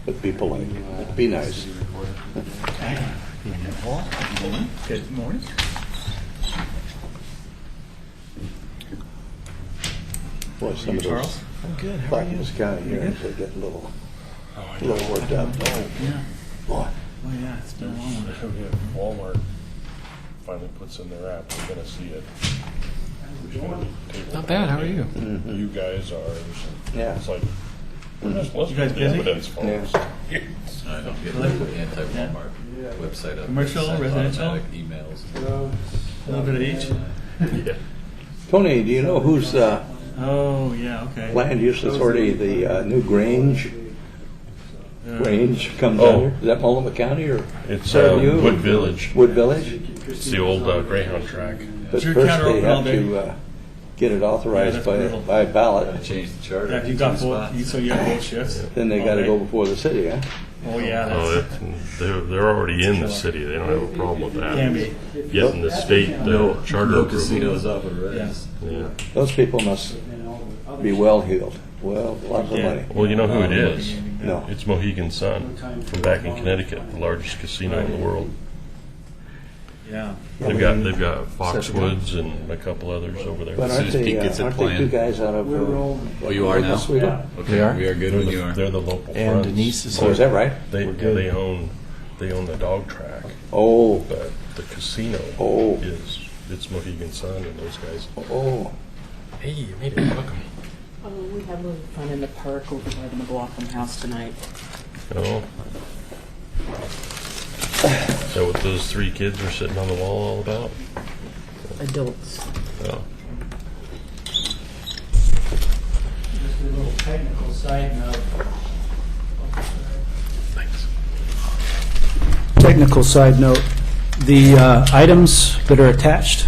But be polite, be nice. Good morning. Boy, some of those Charles? I'm good. How are you? Plaquemines County hearings, they get a little worked up. Yeah. Boy, Oh, yeah. It's been a long one. If Walmart finally puts in their app, we're gonna see it. Not bad. How are you? You guys, ours. Yeah. It's like, we're just listening guys to the busy? evidence, folks. I don't get the anti-Walmart website up. Commercial, Send residential? automatic emails. A little bit of each. Yeah. Tony, do you know whose Oh, yeah. Okay. land use authority the new Grange comes Oh. under? Is that Multnomah County or It's Fairview? Wood Village. Wood Village? It's the old Greyhound track. But Is your first counter they open all have day? to get it Yeah, authorized that's brutal. by ballot. Change the charter. Yeah, if you got both, so you have both shifts. Then they all got to day. go before the city, huh? Oh, yeah. Oh, That's they're already in the city. They don't have a problem with that. can be. Getting the state charter No approval. casinos off of Reds. Yeah. Those people must be well-heeled. Well, lots of Yeah. money. Well, you know who it is. No. It's Mohegan Sun from back in Connecticut, the largest casino in the world. Yeah. They've got Foxwoods and a couple others over there. But As soon aren't as Pete they, gest it aren't they planned. two guys out of... Oh, you are now? Sweden? Okay, we are good when you are. They're the local And fronts. Denise is Oh, is that right? They own the dog track, Oh, but the casino Oh. it's Mohegan Sun and those guys. oh. Hey, you made it. Welcome. Oh, we have a little fun in the park over by the McLaughlin house tonight. Oh. Is that what those three kids were sitting on the wall all about? Adults. Oh. Just a little technical side note. Thanks. Technical side note, the items that are attached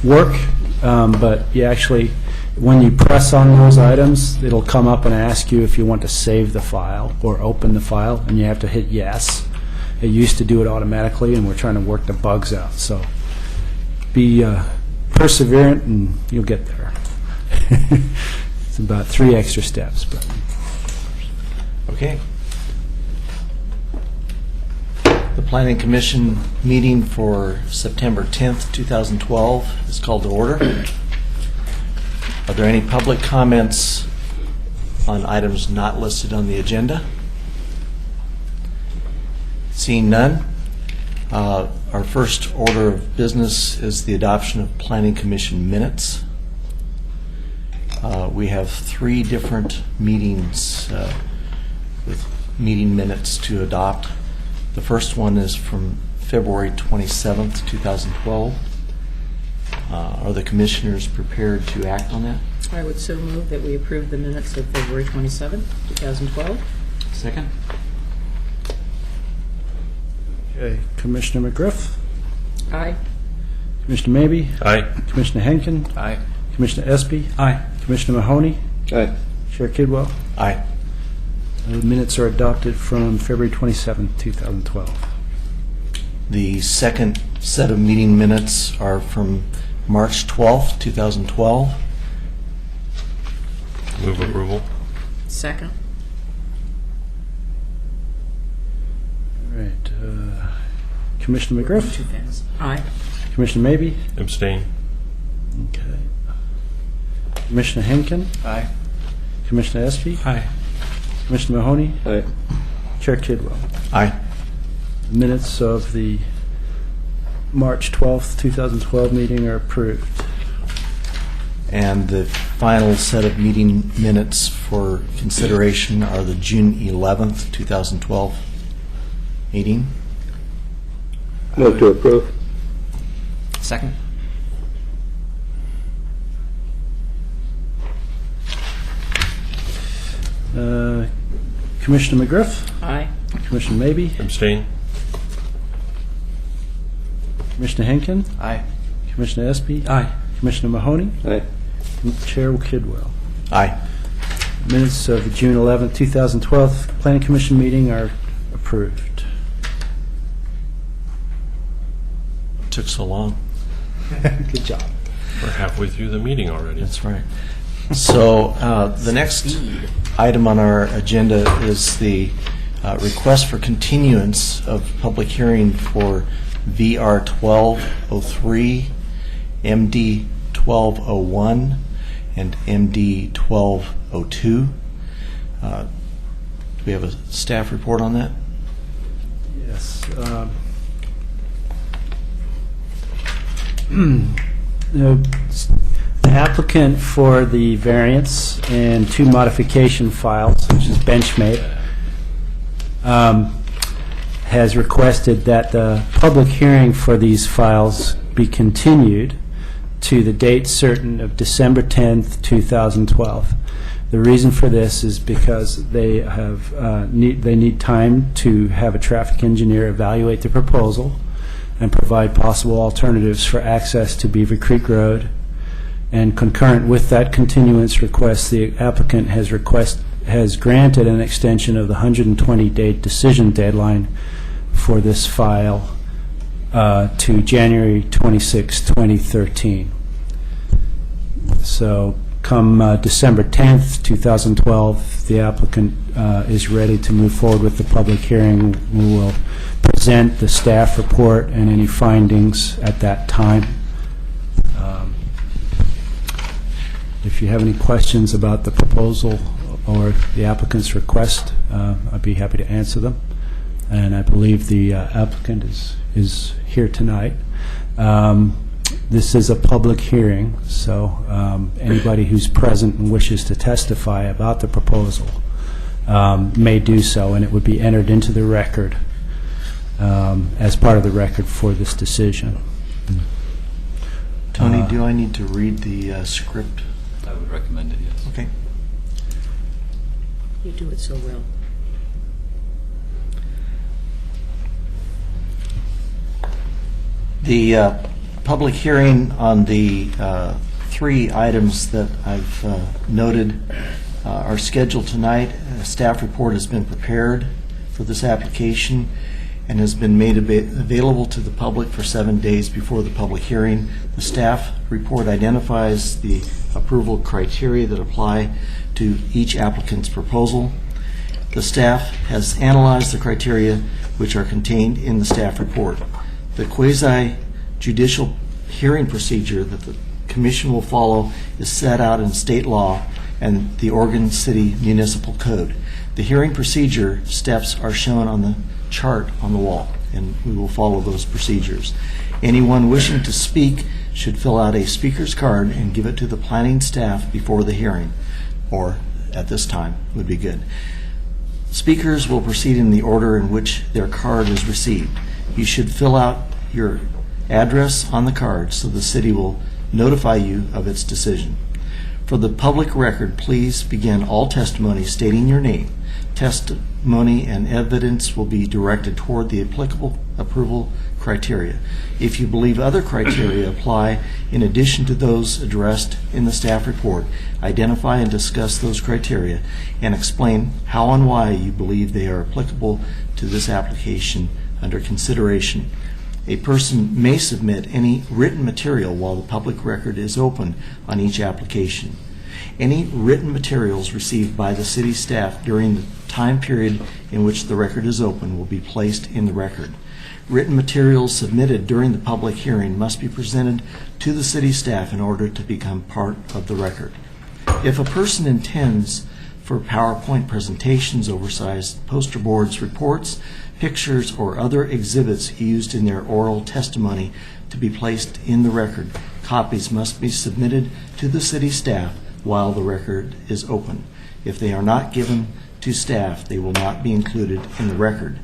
work, but you actually, when you press on those items, it'll come up and ask you if you want to save the file or open the file, and you have to hit yes. It used to do it automatically, and we're trying to work the bugs out. So be perseverant, and you'll get there. It's about 3 extra steps, but Okay. The Planning Commission meeting for September 10th, 2012 is called to order. Are there any public comments on items not listed on the agenda? Seeing none, our first order of business is the adoption of Planning Commission minutes. We have 3 different meetings with meeting minutes to adopt. The first one is from February 27th, 2012. Are the commissioners prepared to act on that? I would so move that we approve the minutes of February 27, 2012. Second? okay, Commissioner McGriff, Aye. Commissioner Mabey, Aye. Commissioner Henkin, Aye. Commissioner Espy. Aye. Commissioner Mahoney, Aye. Chair Kidwell. Aye. The minutes are adopted from February 27, 2012. The second set of meeting minutes are from March 12th, 2012. Move approval. Second. All right. Commissioner McGriff, Too fast. Aye. Commissioner Mabey, Abstain. okay. Commissioner Henkin, Aye. Commissioner Espy, Aye. Commissioner Mahoney, Aye. Chair Kidwell. Aye. Minutes of the March 12th, 2012 meeting are approved. And the final set of meeting minutes for consideration are the June 11th, 2012 meeting. Move to approve. Second? Commissioner McGriff, Aye. Commissioner Mabey, Abstain. Commissioner Henkin, Aye. Commissioner Espy. Aye. Commissioner Mahoney, Aye. and Chair Kidwell. Aye. Minutes of the June 11th, 2012 Planning Commission meeting are approved. Took so long. Good job. We're halfway through the meeting already. That's right. So the next item on our agenda is the request for continuance of public hearing for VR 1203, MD 1201, and MD 1202. Do we have a staff report on that? Yes. The applicant for the variance and two modification files, which is Benchmade, has requested that the public hearing for these files be continued to the date certain of December 10th, 2012. The reason for this is because they have they need time to have a traffic engineer evaluate the proposal and provide possible alternatives for access to Beaver Creek Road. And concurrent with that continuance request, the applicant has granted an extension of the 120-day decision deadline for this file to January 26, 2013. So come December 10th, 2012, the applicant is ready to move forward with the public hearing. We will present the staff report and any findings at that time. If you have any questions about the proposal or the applicant's request, I'd be happy to answer them. And I believe the applicant is here tonight. This is a public hearing, so anybody who's present and wishes to testify about the proposal may do so, and it would be entered into the record as part of the record for this decision. Tony, do I need to read the script? I would recommend it, yes. Okay. You do it so well. The public hearing on the three items that I've noted are scheduled tonight. A staff report has been prepared for this application and has been made available to the public for 7 days before the public hearing. The staff report identifies the approval criteria that apply to each applicant's proposal. The staff has analyzed the criteria which are contained in the staff report. The quasi-judicial hearing procedure that the Commission will follow is set out in state law and the Oregon City Municipal Code. The hearing procedure steps are shown on the chart on the wall, and we will follow those procedures. Anyone wishing to speak should fill out a speaker's card and give it to the planning staff before the hearing, or at this time would be good. Speakers will proceed in the order in which their card is received. You should fill out your address on the card so the city will notify you of its decision. For the public record, please begin all testimony stating your name. Testimony and evidence will be directed toward the applicable approval criteria. If you believe other criteria apply in addition to those addressed in the staff report, identify and discuss those criteria and explain how and why you believe they are applicable to this application under consideration. A person may submit any written material while the public record is open on each application. Any written materials received by the city staff during the time period in which the record is open will be placed in the record. Written materials submitted during the public hearing must be presented to the city staff in order to become part of the record. If a person intends for PowerPoint presentations, oversized poster boards, reports, pictures, or other exhibits used in their oral testimony to be placed in the record, copies must be submitted to the city staff while the record is open. If they are not given to staff, they will not be included in the record.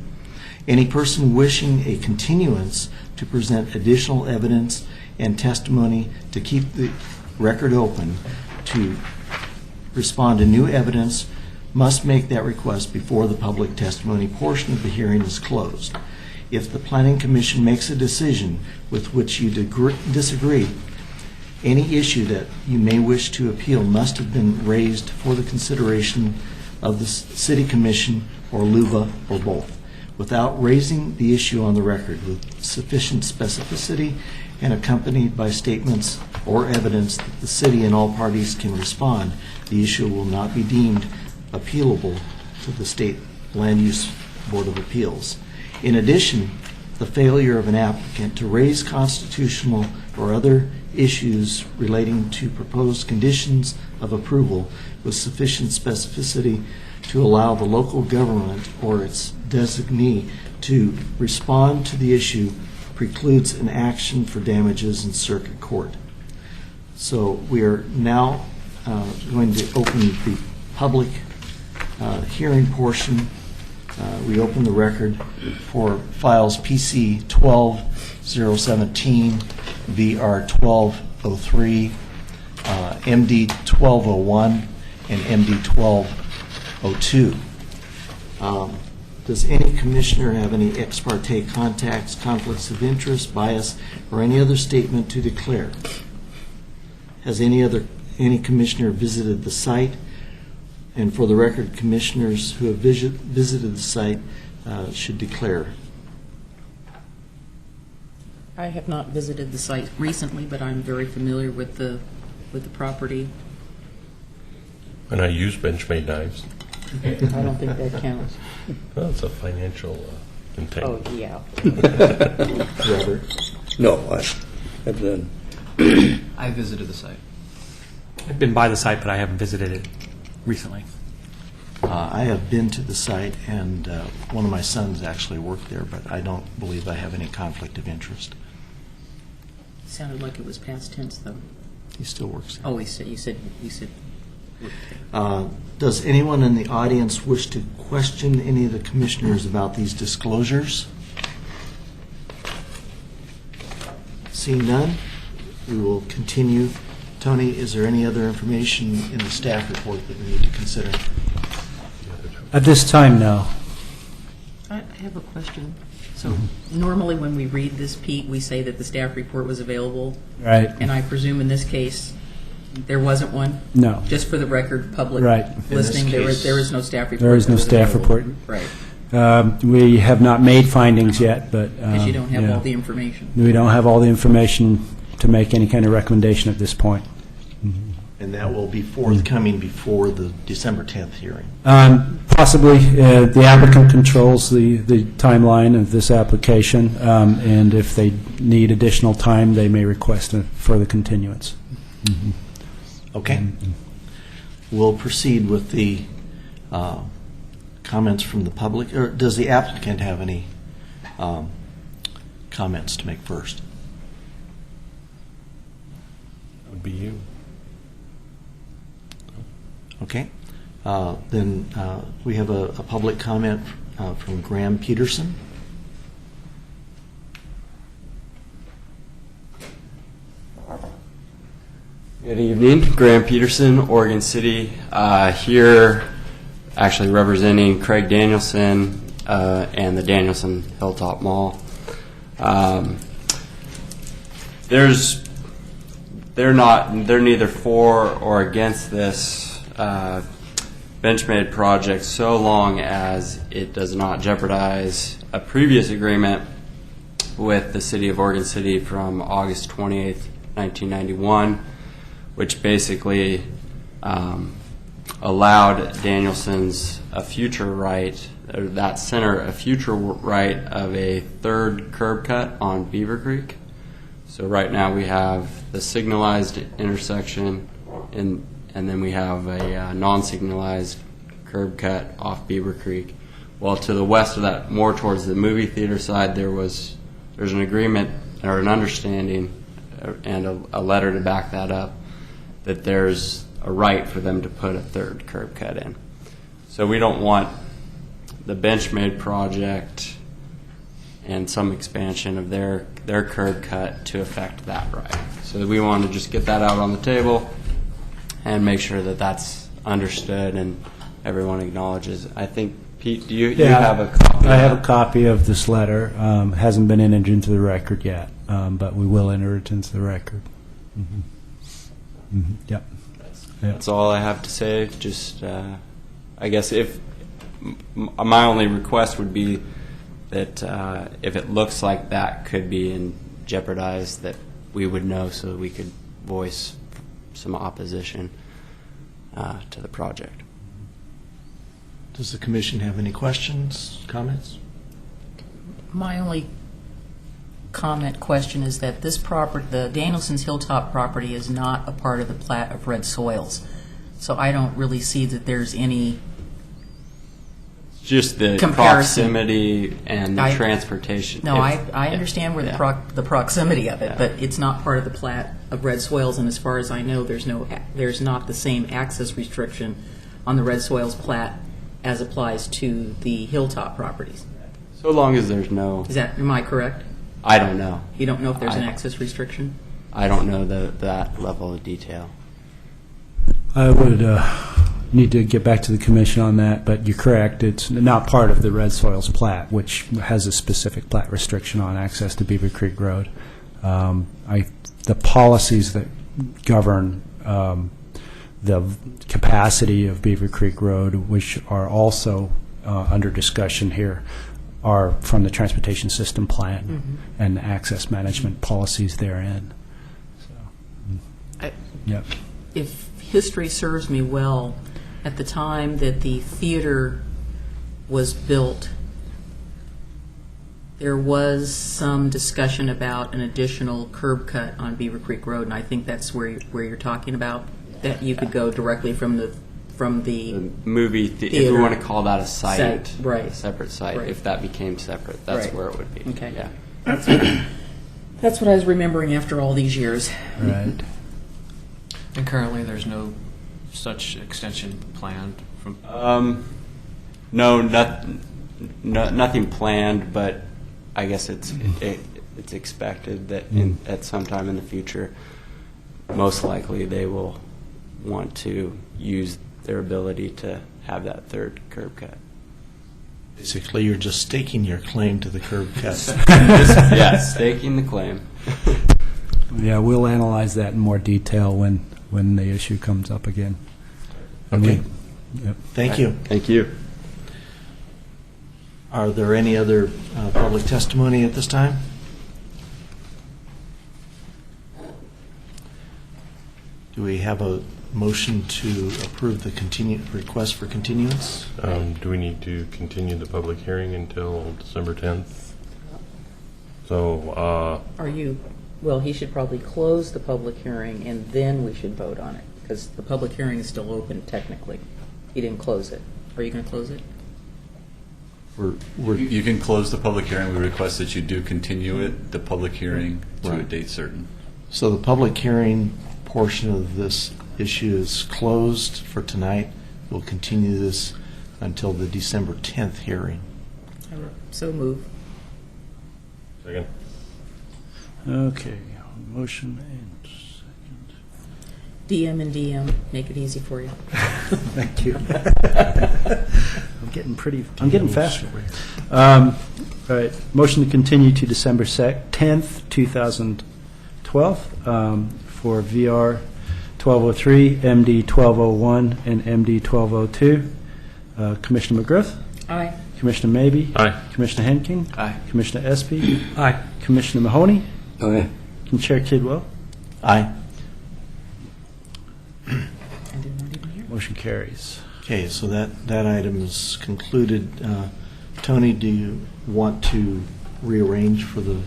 Any person wishing a continuance to present additional evidence and testimony to keep the record open to respond to new evidence must make that request before the public testimony portion of the hearing is closed. If the Planning Commission makes a decision with which you disagree, any issue that you may wish to appeal must have been raised for the consideration of the City Commission or LUBA or both. Without raising the issue on the record with sufficient specificity and accompanied by statements or evidence that the city and all parties can respond, the issue will not be deemed appealable to the State Land Use Board of Appeals. In addition, the failure of an applicant to raise constitutional or other issues relating to proposed conditions of approval with sufficient specificity to allow the local government or its designee to respond to the issue precludes an action for damages in circuit court. So we are now going to open the public hearing portion. We open the record for files PC 12017, VR 1203, MD 1201, and MD 1202. Does any commissioner have any ex parte contacts, conflicts of interest, bias, or any other statement to declare? Has any commissioner visited the site? And for the record, commissioners who have visited the site should declare. I have not visited the site recently, but I'm very familiar with the property. And I use Benchmade knives. I don't think that counts. Well, it's a financial intent. Oh, yeah. Robert? No, I've done. I visited the site. I've been by the site, but I haven't visited it recently. I have been to the site, and one of my sons actually worked there, but I don't believe I have any conflict of interest. Sounded like it was past tense, though. He still works there. Oh, you said. Does anyone in the audience wish to question any of the commissioners about these disclosures? Seeing none, we will continue. Tony, is there any other information in the staff report that we need to consider? At this time, no. I have a question. So normally when we read this, Pete, we say that the staff report was available, Right? and I presume in this case there wasn't one? No. Just for the record, public Right. listening, In this there case, is no staff report. There is no that was staff available. report. Right, We have not made findings yet, but... because you don't have yeah. all the information. We don't have all the information to make any kind of recommendation at this point. And that will be forthcoming before the December 10th hearing. Possibly. The applicant controls the timeline of this application, and if they need additional time, they may request a further continuance. Okay. We'll proceed with the comments from the public. Or does the applicant have any comments to make first? That would be you. Okay. Then we have a public comment from Graham Peterson. Good evening, Graham Peterson, Oregon City, here actually representing Craig Danielson and the Danielson Hilltop Mall. They're neither for or against this Benchmade project so long as it does not jeopardize a previous agreement with the City of Oregon City from August 28th, 1991, which basically allowed Danielson's a future right, or that center a future right of a third curb cut on Beaver Creek. So right now we have the signalized intersection, and then we have a non-signalized curb cut off Beaver Creek. Well, to the west of that, more towards the movie theater side, there's an agreement or an understanding and a letter to back that up, that there's a right for them to put a third curb cut in. So we don't want the Benchmade project and some expansion of their curb cut to affect that right. So we want to just get that out on the table and make sure that that's understood and everyone acknowledges. I think, Pete, do you have a copy? I have a copy of this letter. Hasn't been entered into the record yet, but we will enter it into the record. Yep. That's all I have to say. Just, I guess my only request would be that if it looks like that could be jeopardize that we would know so that we could voice some opposition to the project. Does the commission have any questions, comments? My only question is that this property, the Danielson's Hilltop property, is not a part of the plat of Red Soils. So I don't really see that there's any, Just the Comparison. proximity and the I- transportation. no, If- I understand where yeah. the proximity of it, Yeah. but it's not part of the plat of Red Soils, and as far as I know, there's not the same access restriction on the Red Soils plat as applies to the Hilltop properties. So long as there's no, Am I correct? I don't know. You don't know if there's an I- access restriction? I don't know that level of detail. I would need to get back to the commission on that, but you're correct. It's not part of the Red Soils plat, which has a specific plat restriction on access to Beaver Creek Road. The policies that govern the capacity of Beaver Creek Road, which are also under discussion here, are from the Transportation System Plan and the access management policies therein. So, yep. If history serves me well, at the time that the theater was built, there was some discussion about an additional curb cut on Beaver Creek Road, and I think that's where you're talking about, that you could go directly from the The movie, if we Theater. want to call that a site, Site, right. a separate site, Right. if that became separate, that's Right. where it would be. Okay. Yeah. That's what I was remembering after all these years. Right. And currently, there's no such extension planned from. No, nothing planned, but I guess it's expected that at some time in the future, most likely they will want to use their ability to have that third curb cut. Basically, you're just staking your claim to the curb cut. Yeah, staking the claim. Yeah, we'll analyze that in more detail when the issue comes up again. Okay. Yep. Thank you. Thank you. Are there any other public testimony at this time? Do we have a motion to approve the request for continuance? Do we need to continue the public hearing until December 10th? So, Well, he should probably close the public hearing, and then we should vote on it, because the public hearing is still open technically. He didn't close it. Are you going to close it? You can close the public hearing. We request that you do continue it, the public hearing, to a Right. date certain. So the public hearing portion of this issue is closed for tonight. We'll continue this until the December 10th hearing. So move. second. Okay, motion and second. DM and DM, make it easy for you. Thank you. I'm getting faster. All right, motion to continue to December 10th, 2012, for VR 1203, MD 1201, and MD 1202. Commissioner McGriff? Aye. Commissioner Mabey? Aye. Commissioner Henking? Aye. Commissioner Espy? Aye. Commissioner Mahoney? Okay. And Chair Kidwell? Aye. I did not even hear. Motion carries. Okay, so that item is concluded. Tony, do you want to rearrange for the?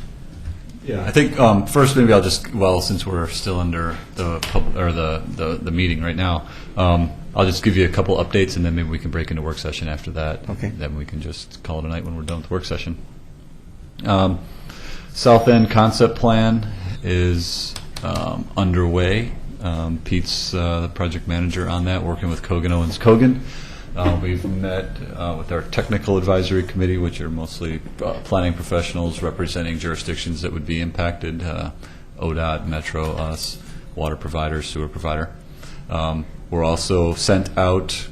Yeah, I think first maybe I'll just, since we're still under the meeting right now, I'll just give you a couple updates, and then maybe we can break into work session after that. Okay. Then we can just call it a night when we're done with work session. South End concept plan is underway. Pete's the project manager on that, working with Kogan Owens Kogan. We've met with our technical advisory committee, which are mostly planning professionals representing jurisdictions that would be impacted, ODOT, Metro, us, water provider, sewer provider. We're also sent out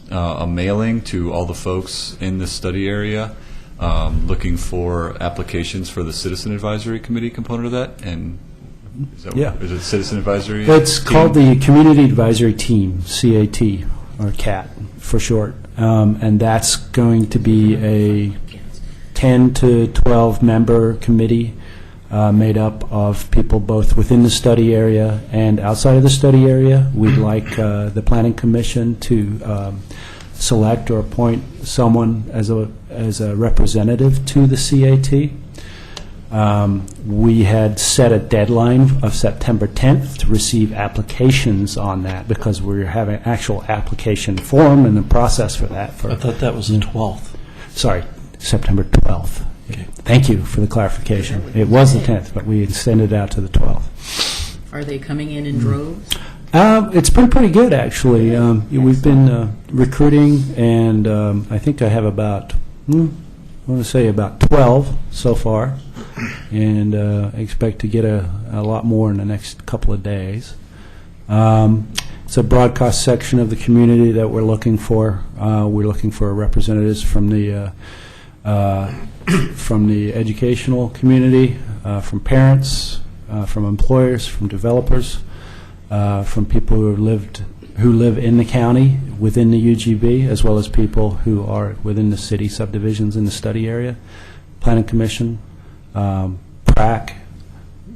a mailing to all the folks in the study area looking for applications for the citizen advisory committee component of that. And is it citizen advisory? It's team? called the Community Advisory Team, CAT, or CAT for short. And that's going to be a 10 to 12 member committee made up of people both within the study area and outside of the study area. We'd like the Planning Commission to select or appoint someone as a representative to the CAT. We had set a deadline of September 10th to receive applications on that because we're having actual application form and the process for that. I thought that was the 12th. Sorry, September 12th. Okay. Thank you for the clarification. It was the 10th, but we extended it out to the 12th. Are they coming in droves? It's been pretty good, actually. We've been recruiting, and I think I have about, I want to say about 12 so far, and I expect to get a lot more in the next couple of days. It's a broadcast section of the community that we're looking for. We're looking for representatives from the educational community, from parents, from employers, from developers, from people who live in the county within the UGB, as well as people who are within the city subdivisions in the study area, Planning Commission, PRAC,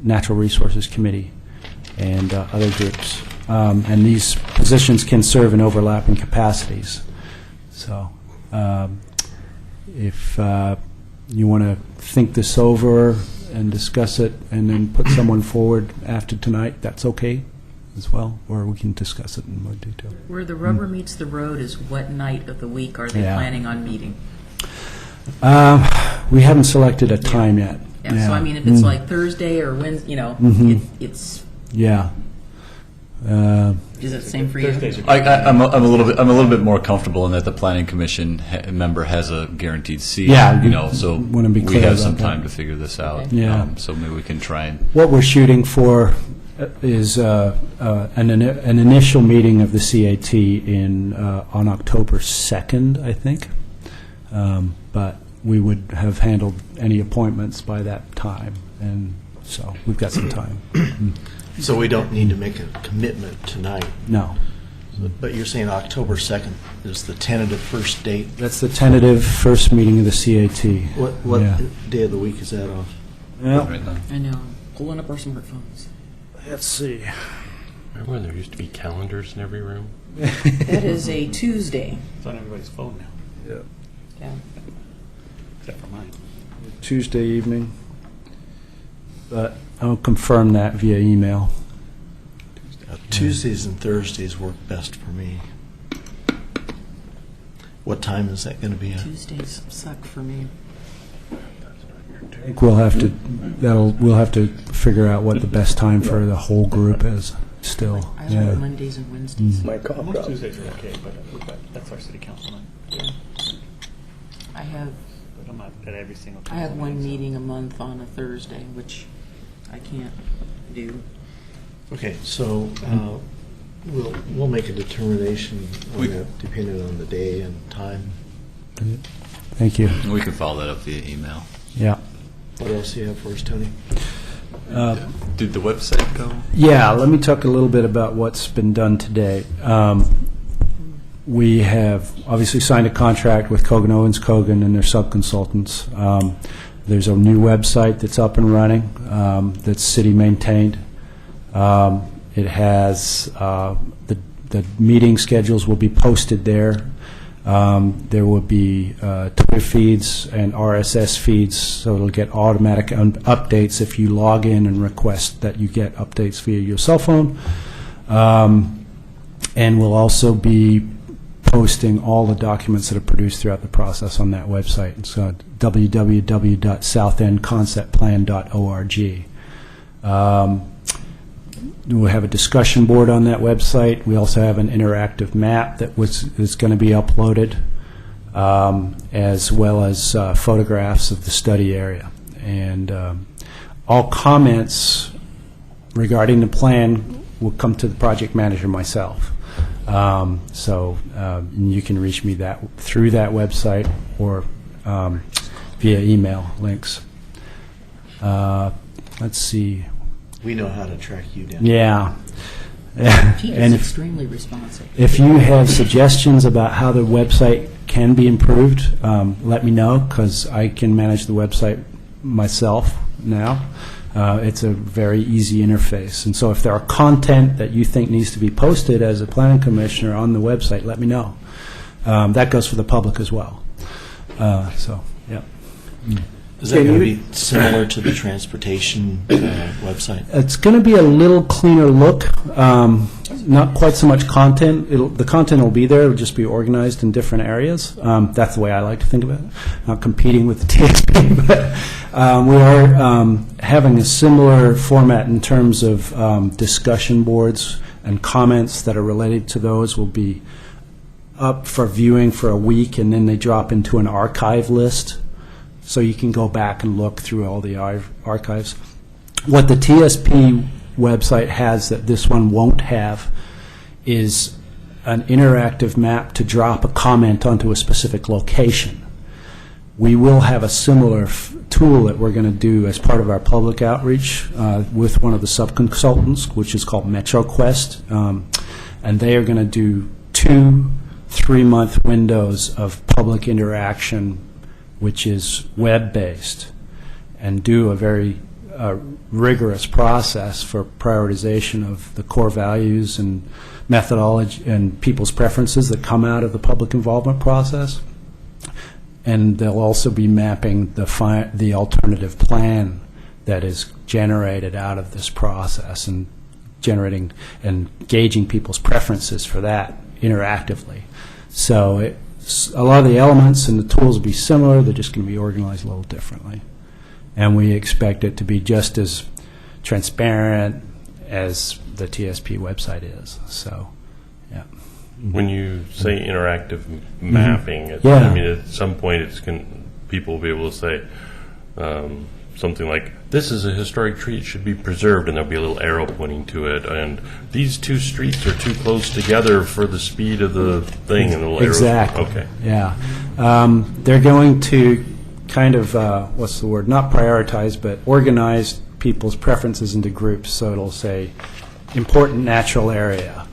Natural Resources Committee, and other groups. And these positions can serve in overlapping capacities. So if you want to think this over and discuss it and then put someone forward after tonight, that's okay as well, or we can discuss it in more detail. Where the rubber meets the road is what night of the week are they Yeah. planning on meeting? We haven't selected a time yet. Yeah, so I mean, if it's like Thursday or Wednesday, it's, Yeah. is it the same for you? I'm a little bit more comfortable in that the planning commission member has a guaranteed seat. Yeah, so wanna be we clear have about some that. time to figure this out. Okay. Yeah. So maybe we can try and. What we're shooting for is an initial meeting of the CAT on October 2nd, I think. But we would have handled any appointments by that time, and so we've got some time. So we don't need to make a commitment tonight. No. But you're saying October 2nd is the tentative first date? That's the tentative first meeting of the CAT. What Yeah. day of the week is that on? Right now. I know, I'm pulling up our smartphones. Let's see. Remember when there used to be calendars in every room? That is a Tuesday. It's on everybody's phone now, Yeah. except for mine. Tuesday evening. But I'll confirm that via email. Tuesdays and Thursdays work best for me. What time is that going to be at? Tuesdays suck for me. I think we'll have to figure out what the best time for the whole group is still. I like Mondays and Wednesdays. My cough Most drop. Tuesdays are okay, but that's our city council night. I have But I'm not at every single. I have council one so- meeting a month on a Thursday, which I can't do. Okay, so we'll make a determination on that depending on the day and time. Thank you. We can follow that up via email. Yeah. What else do you have for us, Tony? Did the website go? Yeah, let me talk a little bit about what's been done today. We have obviously signed a contract with Kogan Owens Kogan and their subconsultants. There's a new website that's up and running that's city maintained. It has the meeting schedules will be posted there. There will be Twitter feeds and RSS feeds, so it'll get automatic updates if you log in and request that you get updates via your cell phone. And we'll also be posting all the documents that are produced throughout the process on that website. It's www.southendconceptplan.org. We'll have a discussion board on that website. We also have an interactive map that is going to be uploaded, as well as photographs of the study area. And all comments regarding the plan will come to the project manager myself. So you can reach me through that website or via email links. Let's see. We know how to track you down. Yeah. Pete And is if, extremely responsive. if you have suggestions about how the website can be improved, let me know, because I can manage the website myself now. It's a very easy interface. And so if there are content that you think needs to be posted as a planning commissioner on the website, let me know. That goes for the public as well. So, yeah. Is that going to be similar to the transportation website? It's going to be a little cleaner look. Not quite so much content. The content will be there. It'll just be organized in different areas. That's the way I like to think of it. Not competing with the TSP, but we are having a similar format in terms of discussion boards, and comments that are related to those will be up for viewing for a week, and then they drop into an archive list. So you can go back and look through all the archives. What the TSP website has that this one won't have is an interactive map to drop a comment onto a specific location. We will have a similar tool that we're going to do as part of our public outreach with one of the sub-consultants, which is called MetroQuest. And they are going to do 2 3-month windows of public interaction, which is web-based, and do a very rigorous process for prioritization of the core values and methodology and people's preferences that come out of the public involvement process. And they'll also be mapping the alternative plan that is generated out of this process, and generating and gauging people's preferences for that interactively. So a lot of the elements and the tools will be similar. They're just going to be organized a little differently. And we expect it to be just as transparent as the TSP website is. So, yeah. When you say interactive mapping, Yeah. I mean, at some point, people will be able to say something like, "This is a historic tree; it should be preserved," and there'll be a little arrow pointing to it. And these 2 streets are too close together for the speed of the thing, and the little Exactly. arrows. Okay. Yeah. They're going to kind of, what's the word, not prioritize, but organize people's preferences into groups. So it'll say, important natural area.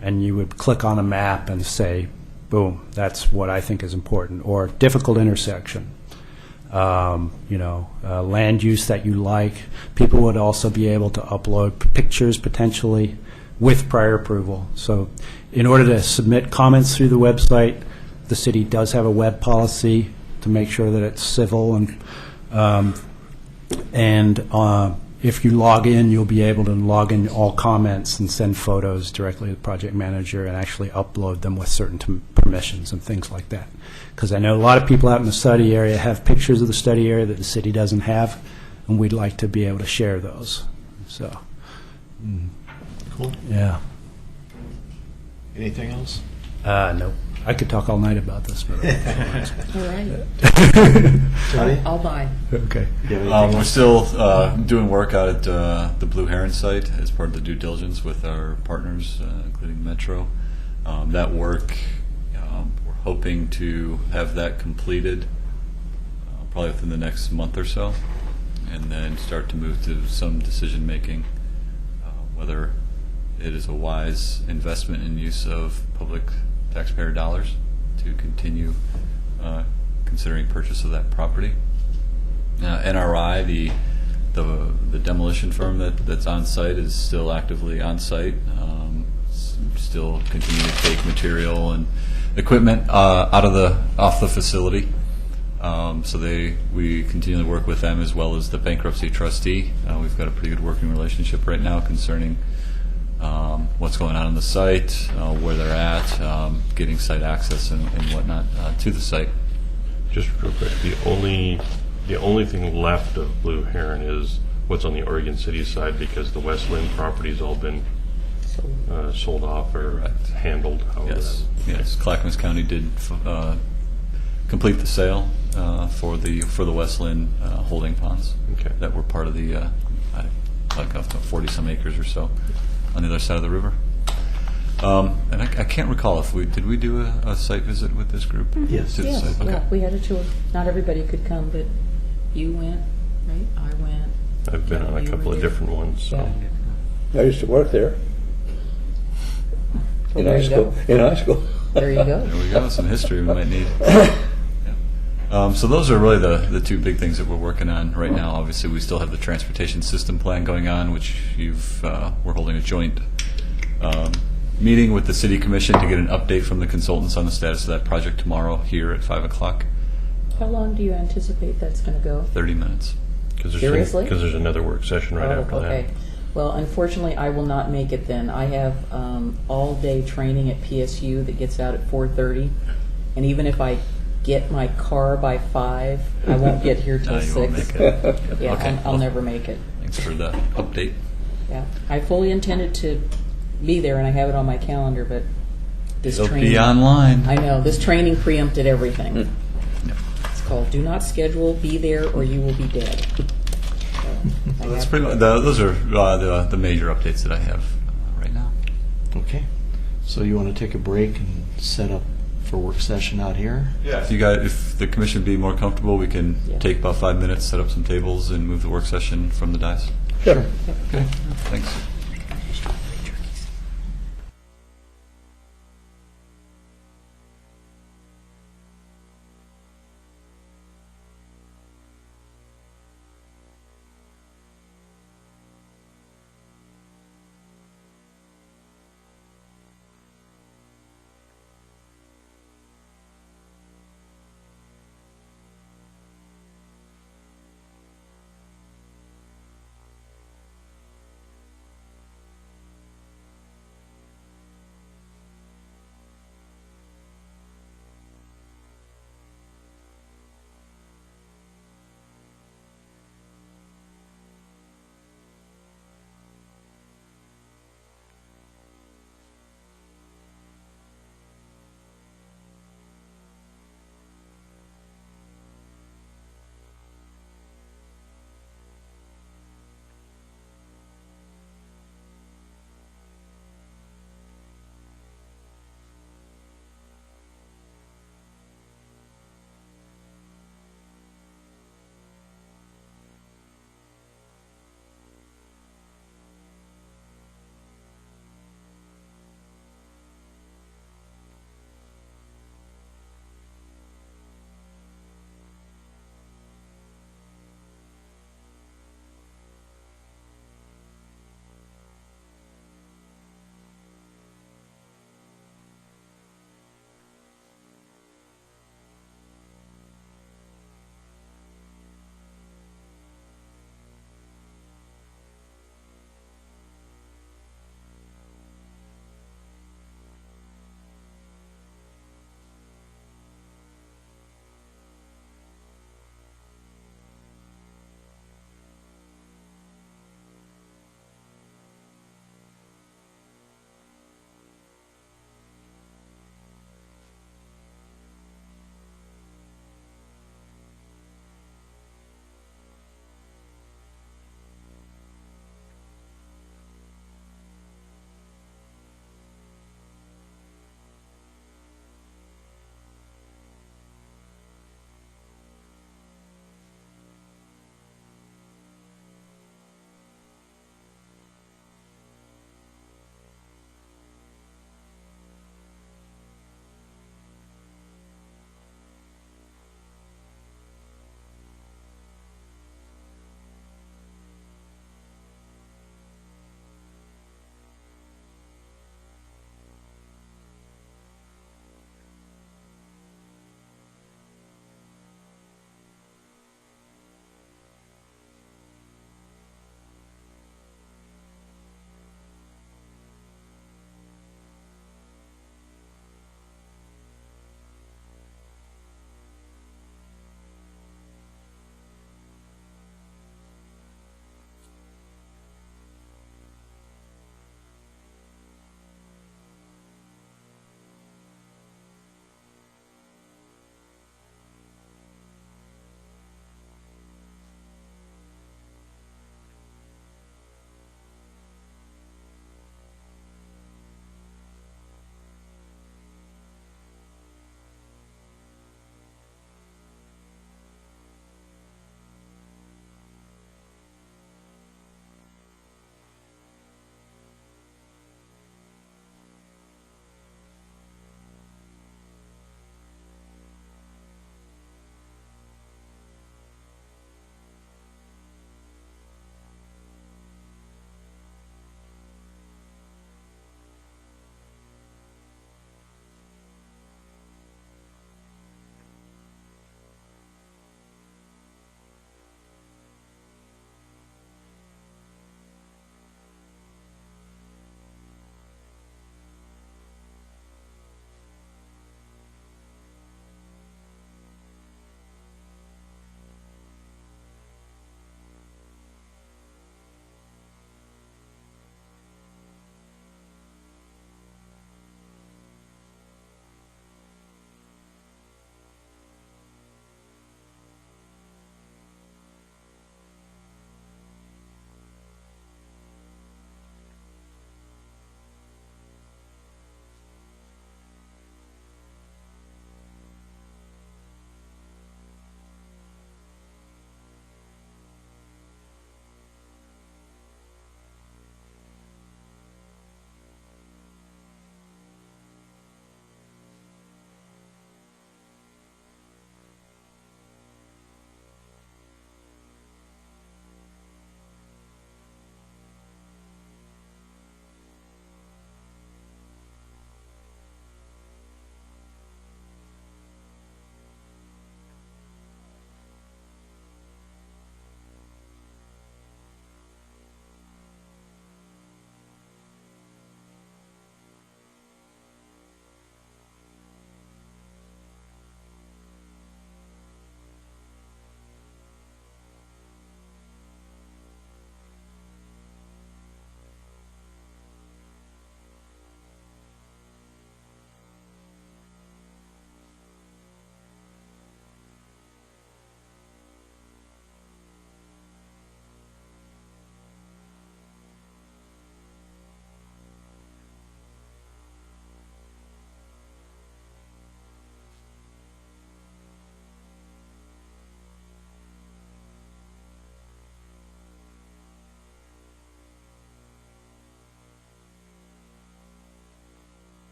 And you would click on a map and say, boom, that's what I think is important. Or difficult intersection. Land use that you like. People would also be able to upload pictures potentially with prior approval. So in order to submit comments through the website, the city does have a web policy to make sure that it's civil, and if you log in, you'll be able to log in all comments and send photos directly to the project manager and actually upload them with certain permissions and things like that. Because I know a lot of people out in the study area have pictures of the study area that the city doesn't have, and we'd like to be able to share those. So, Cool. yeah. Anything else? No. I could talk all night about this, but All right. Tony? I'll buy. okay. Do you have anything We're else? still doing work out at the Blue Heron site as part of the due diligence with our partners, including Metro. That work, we're hoping to have that completed probably within the next month or so, and then start to move to some decision making, whether it is a wise investment in use of public taxpayer dollars to continue considering purchase of that property. NRI, the demolition firm that's on site, is still actively on site, still continuing to take material and equipment off the facility. So we continue to work with them as well as the bankruptcy trustee. We've got a pretty good working relationship right now concerning what's going on the site, where they're at, getting site access and whatnot to the site. Just real quick, the only thing left of Blue Heron is what's on the Oregon City side, because the West Lynn property's all been sold off or handled. Yes. Clackamas County did complete the sale for the West Lynn holding ponds that were part of the like up to 40-some acres or so on the other side of the river. And I can't recall if did we do a site visit with this group? Yes. To the Yes, site? Okay. yeah, we had a tour. Not everybody could come, but you went, right? I went. I've been on a You couple were of there. different ones. So. Yeah. I used to work there in There high you school. go. In high school. There you go. There we go. Some history we might need. Yeah. So those are really the two big things that we're working on right now. Obviously, we still have the transportation system plan going on, which we're holding a joint meeting with the city commission to get an update from the consultants on the status of that project tomorrow here at 5 o'clock, How long do you anticipate that's going to go? 30 minutes. Seriously? Because there's another work session right after Okay. that. Well, unfortunately, I will not make it then. I have all-day training at PSU that gets out at 4:30, and even if I get my car by 5, I won't get here till No, you won't 6. make it. Yeah, Okay. I'll never make it. Thanks for the update. Yeah, I fully intended to be there, and I have it on my calendar, but this It'll training... be online. I know, this training preempted everything. Yep. It's called Do Not Schedule, Be There, or You Will Be Dead. So, I That's have- pretty much, those are the major updates that I have right now. Okay. So you want to take a break and set up for work session out here? Yeah. If the commission would be more comfortable, we can Yeah. take about 5 minutes, set up some tables, and move the work session from the dais. Sure. Okay. Thanks.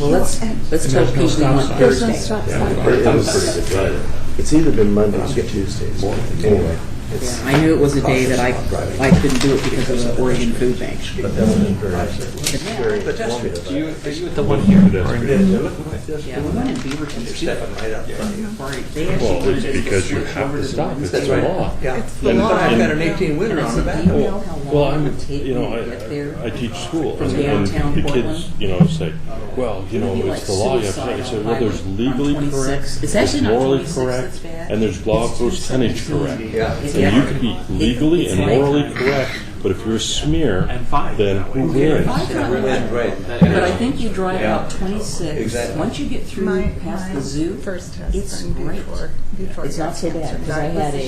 Well, let's tell Pete we want There's Thursday. It was pretty good Friday. It's either been Mondays or Tuesdays. Anyway, it's, Yeah, I knew it was a day that I couldn't do it because of the Oregon Food Bank. but that was very informative. Are you at the one here? Yeah, we went in Beaverton too. Right up front. Right, they actually Well, wanted it's to because you go have over to the stop. ones It's that the were- law. Yeah. And- I've got an and- 18 wheeler on the back. Do you know how Well, long it would take you me know, to get there? I teach school, From and downtown the Portland? kids, you know, say, well, you know, It'd be it's like the law. You have suicide to say, on well, there's highway legally on 26. correct, It's there's actually not morally 26 correct, that's bad. and there's law It's percentage 217. correct. Yeah. And you could be legally It's and like- morally correct, but if you're a smear, And fine. then who wins? Right. But I think you drive Yeah. out 26. Exactly. Once you get through past the zoo, first it's husband great. before It's not so bad, because I had a,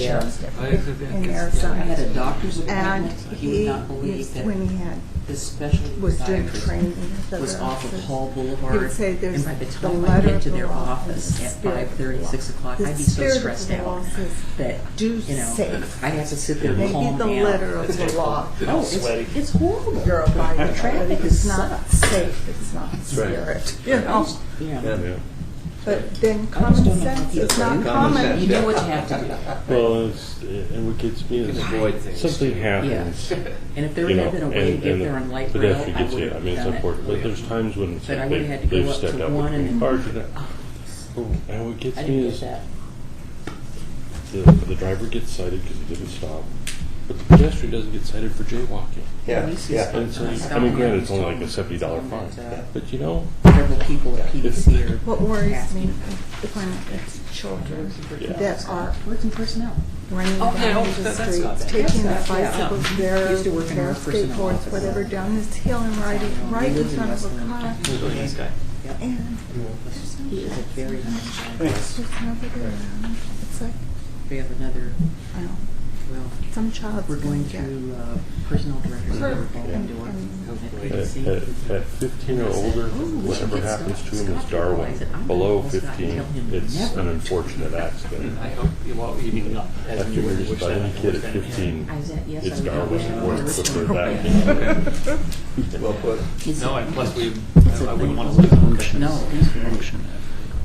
in I Arizona. had a doctor's And appointment. You would he not believe used, that when he had this specialty was doing podiatrist training at was the off of office, Hall he Boulevard. would say there's And by the the time I letter get of to the their law office and the at spirit of 5:30, the 6 o'clock, The I'd be so spirit of stressed the law out says, that, do you know, safe. I'd have to sit there and Maybe calm the down. letter of the law. Oh, it's horrible. You're abiding by it. Traffic If is it's not sucks. safe, it's not spirit. You know? Yeah. Yeah. But then I just common don't know how sense people is not do it. common. You do what you have to do. Well, and what gets me is something happens. And if there You had know, been a way to and get there on light the rail, pedestrian I gets would it. I have mean, it's done it. important. But there's times when it's But I like would've had to go they've up stepped to out one between and- cars. And what gets I me didn't is get that. the driver gets cited because he didn't stop, but the pedestrian doesn't get cited for jaywalking. Yeah, yeah. And so, I mean, granted, it's only like a $70 fine, but you know, Several people at PDC are. What worries asking. me is when it's children Yeah. that are Works in personnel. running Oh, yeah, down oh, the that's streets, not bad. taking their That's not- yeah. bicycles, their Used to work in their our personnel skateboards, office. whatever, down this hill and riding right in lives in front of a Westland. car. Really nice guy. And He is a very nice guy. there's nobody around. It's like, We have another, I don't know, well, some child's we're going gonna get through personnel directors that are hurt involved and- in and- at, PDC. at 15 or older, whatever happens to him is Darwin. Below 15, it's an unfortunate accident. I hope, well, you mean, I figure just about any kid at 15, I was at, yes, it's I was Darwin at or this prefer one. that. Well put. He's- no, and plus we, it's a I wouldn't want thing. to lose Function. No, he's great. Function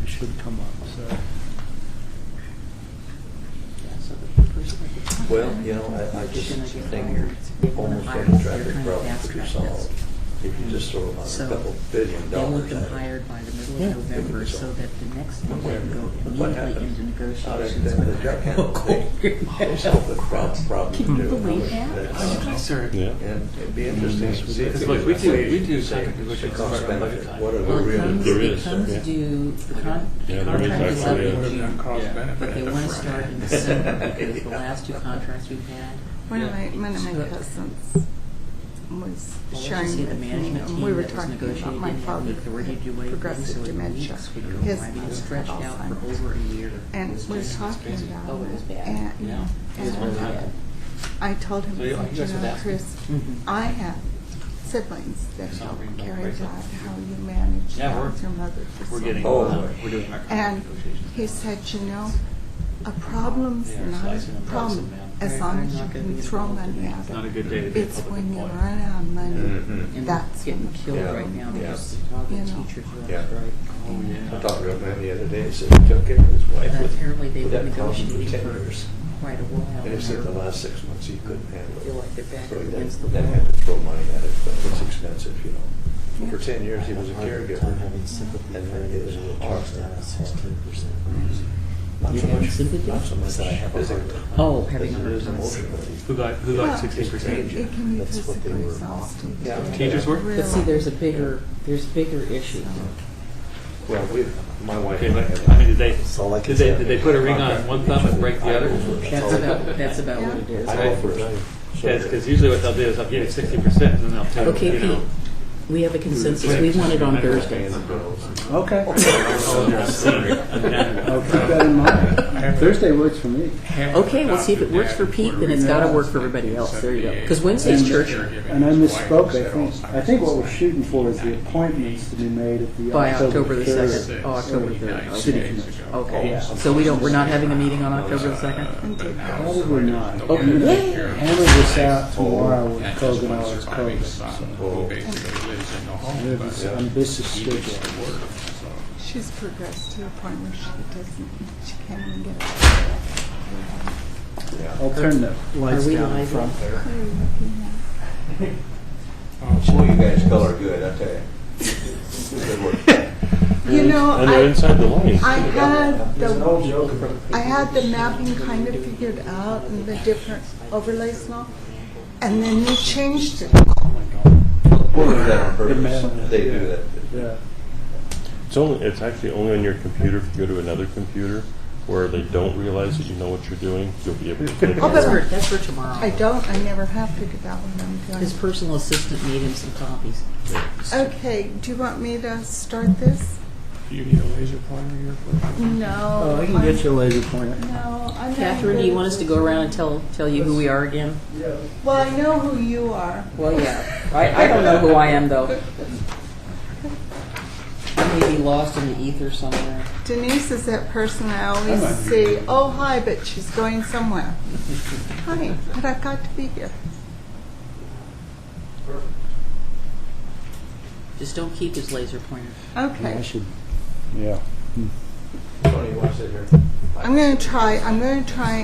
it should come up, so. Yeah, so the person at the top Well, you know, I just is gonna get think fired. They wanna almost hire any them. traffic They're trying to problem fast could be track solved this. if you just throw about So, a couple $1 billion They want them at it. hired by the middle Yeah. of November so that the next one can go What immediately happened? into negotiations The with jack the handle thing, they solved the problem Can you too. believe that? Sir, Yeah. And it'd be interesting to see. if Because look, we do say contract negotiations the cost by benefit. budget. What are Well, the it real? comes, There it is, comes yeah. due, the Yeah, there is contract is up actually, in yeah. June, but they want to start in December because the last two contracts we've had. One of my cousins was Well, let's sharing just say the with me, management and team we were that was talking about negotiating my didn't have father the authority to do anything, so progressive in dementia. weeks would go His by. I mean, it had stretched out for Alzheimer's. over a year. And we were talking about Oh, it was bad. and, you Yeah. know, It was really bad. I told him, So you I guys said, you would know, ask me? Chris, Mhm. I have siblings that It's not don't really carry crazy. that, how you manage Yeah, that we're- with your mother for We're so getting, long. we're doing our contract And negotiations. he said, you know, a problem's Yeah, not slicing a and problem dicing, man. as long I'm as you not gonna can be throw involved in money that. at It's not a it. good day to be a It's public when you employee. run out of money. Mhm. And That's it's getting killed Yeah. right now Yeah. because all the You know. teachers are on Yeah. strike. Oh, yeah. I talked to a man the other day, he said he took care of his wife But with apparently they've been that problem for negotiating 10 for years. quite a while. And he said the last 6 months he couldn't handle Feel it. like they're back So he against the then wall. had to throw money at it, but it's expensive, you know. For 10 years he was a caregiver. having sympathy And for then he was a individual charge down down to 16%. Not You so having much, sympathy? not so much that I have a hard time. Oh, having a As it hard is time. emotionally. Who got Well, 16%? It can be That's what they physically were- exhausting. Yeah. Teachers were? But see, there's bigger issues. Well, my wife Okay, and I but, had. I mean, did they, That's all I can did they, say. did they put a ring on one thumb and break the other? That's about what it is. I go for it. Yes, because usually what they'll do is they'll give you 60% and then they'll tell you, Okay, you know. Pete, we have a consensus. We want it on Thursday. Okay. Oh, you're on scenery. I'll keep that in mind. Thursday works for me. Okay, we'll see if it works for Pete, then it's gotta work for everybody else. There you go. Because Wednesday's church And I misspoke, I think what we're shooting for is the appointments to be made at the by October the 3rd 2nd. Oh, October the 3rd. City Okay. Commission. Okay. So we're not having a meeting on October the 2nd? Probably not. Okay. I'm going to hammer this out tomorrow with Kogan or Kogan. So. Oh, Ambitious schedule. She's progressed to a point where she can't even get it. I'll turn the lights Are we down in live? front there. What are you looking Well, you guys color good, I tell you. Good work. at? You know, And they're inside the lines. I had There's an the old joke about I had the mapping kind of figured out and the different overlays and all, and then you changed it. We'll do that on purpose. They do that. Yeah. It's actually only on your computer. If you go to another computer where they don't realize that you know what you're doing, you'll be able to click Oh, on but it. That's for tomorrow. I never have figured out what I'm doing. His personal assistant made him some copies. Okay, do you want me to start this? Do you need a laser pointer here? No. Oh, I can get you a laser pointer. No, I'm not. Catherine, do you want us to go around and tell you who we are again? Well, I know who you are. Well, yeah. I don't know who I am, though. I may be lost in the ether somewhere. Denise is that person I always see. Oh, hi, but she's going somewhere. Hi, but I've got to be here. Just don't keep his laser pointer. I Okay. should, yeah. Tony, you want to sit here? I'm going to try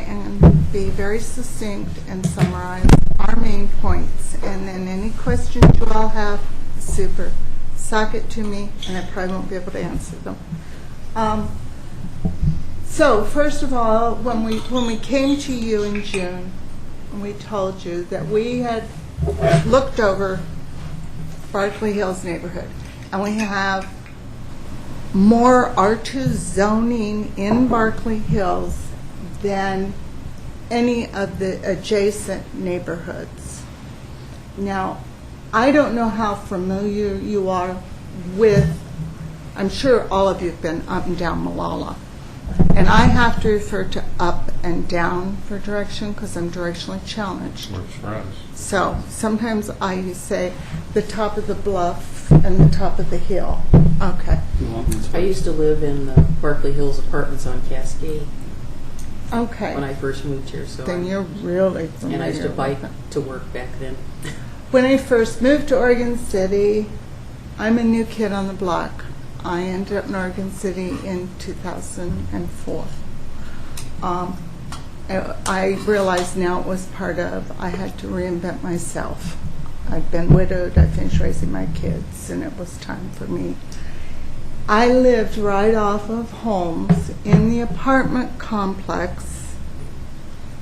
and be very succinct and summarize our main points, and then any questions you all have, super. Sock it to me, and I probably won't be able to answer them. So first of all, when we came to you in June, and we told you that we had looked over Berkeley Hills neighborhood, and we have more R2 zoning in Berkeley Hills than any of the adjacent neighborhoods. Now, I don't know how familiar you are with, I'm sure all of you have been up and down Malala. And I have to refer to up and down for direction because I'm directionally challenged. Works for us. So sometimes I say the top of the bluff and the top of the hill. Okay. I used to live in the Berkeley Hills Apartments on Cascade Okay. when I first moved here, so Then you're really familiar. and I used to with bike it. to work back then. When I first moved to Oregon City, I'm a new kid on the block. I ended up in Oregon City in 2004. I realize now it was part of, I had to reinvent myself. I'd been widowed, I finished raising my kids, and it was time for me. I lived right off of Holmes in the apartment complex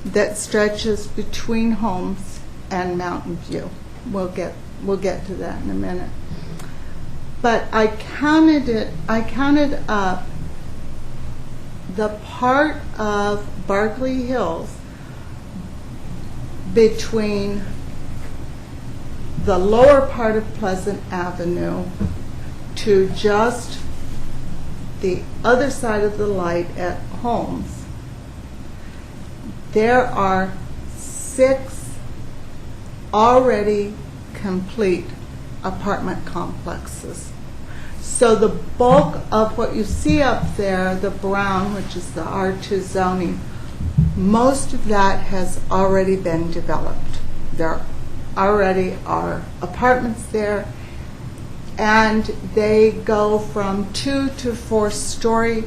that stretches between Holmes and Mountain View. We'll get to that in a minute. But I counted up the part of Berkeley Hills between the lower part of Pleasant Avenue to just the other side of the light at Holmes. There are 6 already complete apartment complexes. So the bulk of what you see up there, the brown, which is the R2 zoning, most of that has already been developed. There already are apartments there, and they go from 2 to 4 story,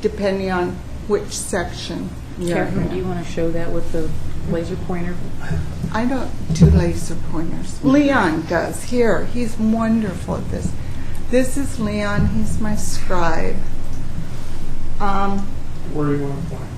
depending on which section you're Catherine, do in. you want to show that with the laser pointer? I don't do laser pointers. Leon does. Here, he's wonderful at this. This is Leon. He's my scribe. Where do you want to point?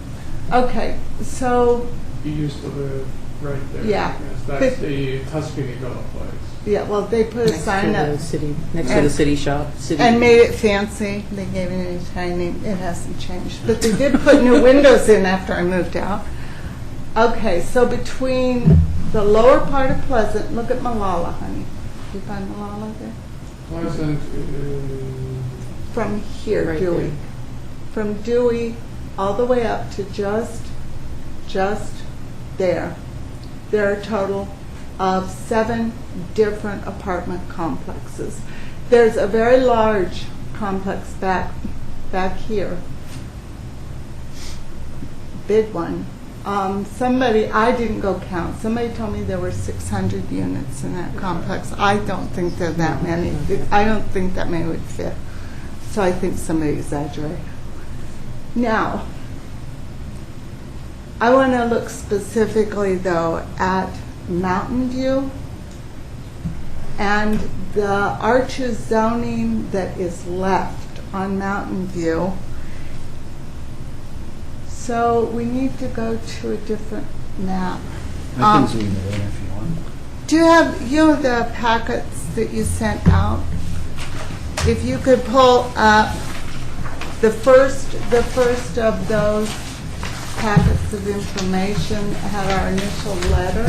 Okay, so, You used to live right there. Yeah. Yes, that's the Tuscany Villa place. yeah, well, they put a Next sign to the up city, next to the city shop. City. and made it fancy. They gave it an Italian name. It hasn't changed. But they did put new windows in after I moved out. Okay, so between the lower part of Pleasant, look at Malala, honey. You find Malala there? Pleasant, From here, Right Dewey. there. From Dewey all the way up to just there. There are a total of 7 different apartment complexes. There's a very large complex back here. Big one. Somebody, I didn't go count, somebody told me there were 600 units in that complex. I don't think there are that many. I don't think that many would fit. So I think somebody exaggerated. Now, I want to look specifically, though, at Mountain View and the R2 zoning that is left on Mountain View. So we need to go to a different map. I can zoom it in if you want. Do you have the packets that you sent out? If you could pull up the first of those packets of information had our initial letter.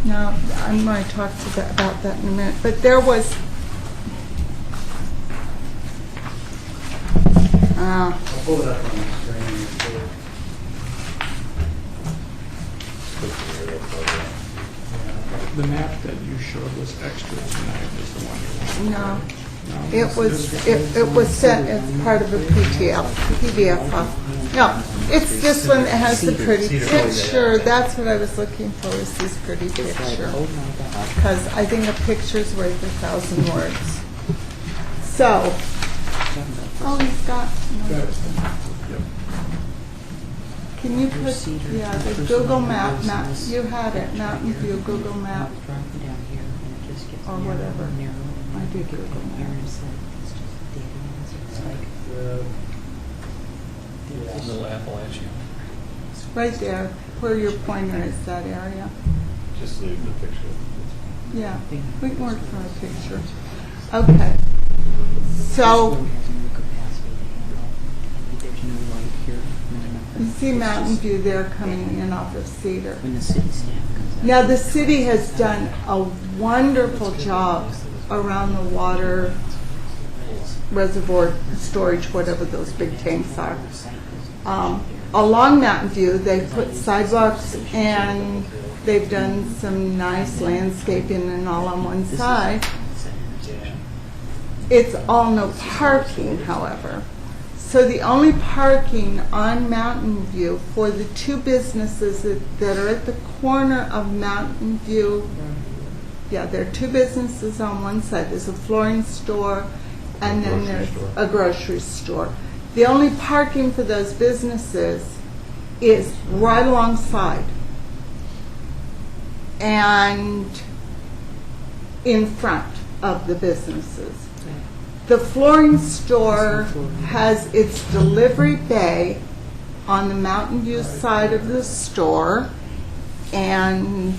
No, I'm going to talk to about that in a minute. But there was. I'll pull it up on the screen. The map that you showed was extra tonight, is the one you want. No. It was sent as part of a PDF file. No, it's this one that has the pretty picture. That's what I was looking for, was this pretty picture. Because I think a picture's worth 1,000 words. So, oh, he's got. Can you put, yeah, the Google Map, you had it, Mountain View Google Map, or whatever. I did Google Maps. Little Appalachia. Right there, where your pointer is, that area. Just leave the picture. Yeah, we can work from a picture. Okay. So, you see Mountain View there coming in off of Cedar. Now, the city has done a wonderful job around the water reservoir storage, whatever those big tanks are. Along Mountain View, they put sidewalks and they've done some nice landscaping and all on one side. It's all no parking, however. So the only parking on Mountain View for the two businesses that are at the corner of Mountain View, yeah, there are two businesses on one side. There's a flooring store and then there's a grocery store. The only parking for those businesses is right alongside and in front of the businesses. The flooring store has its delivery bay on the Mountain View side of the store, and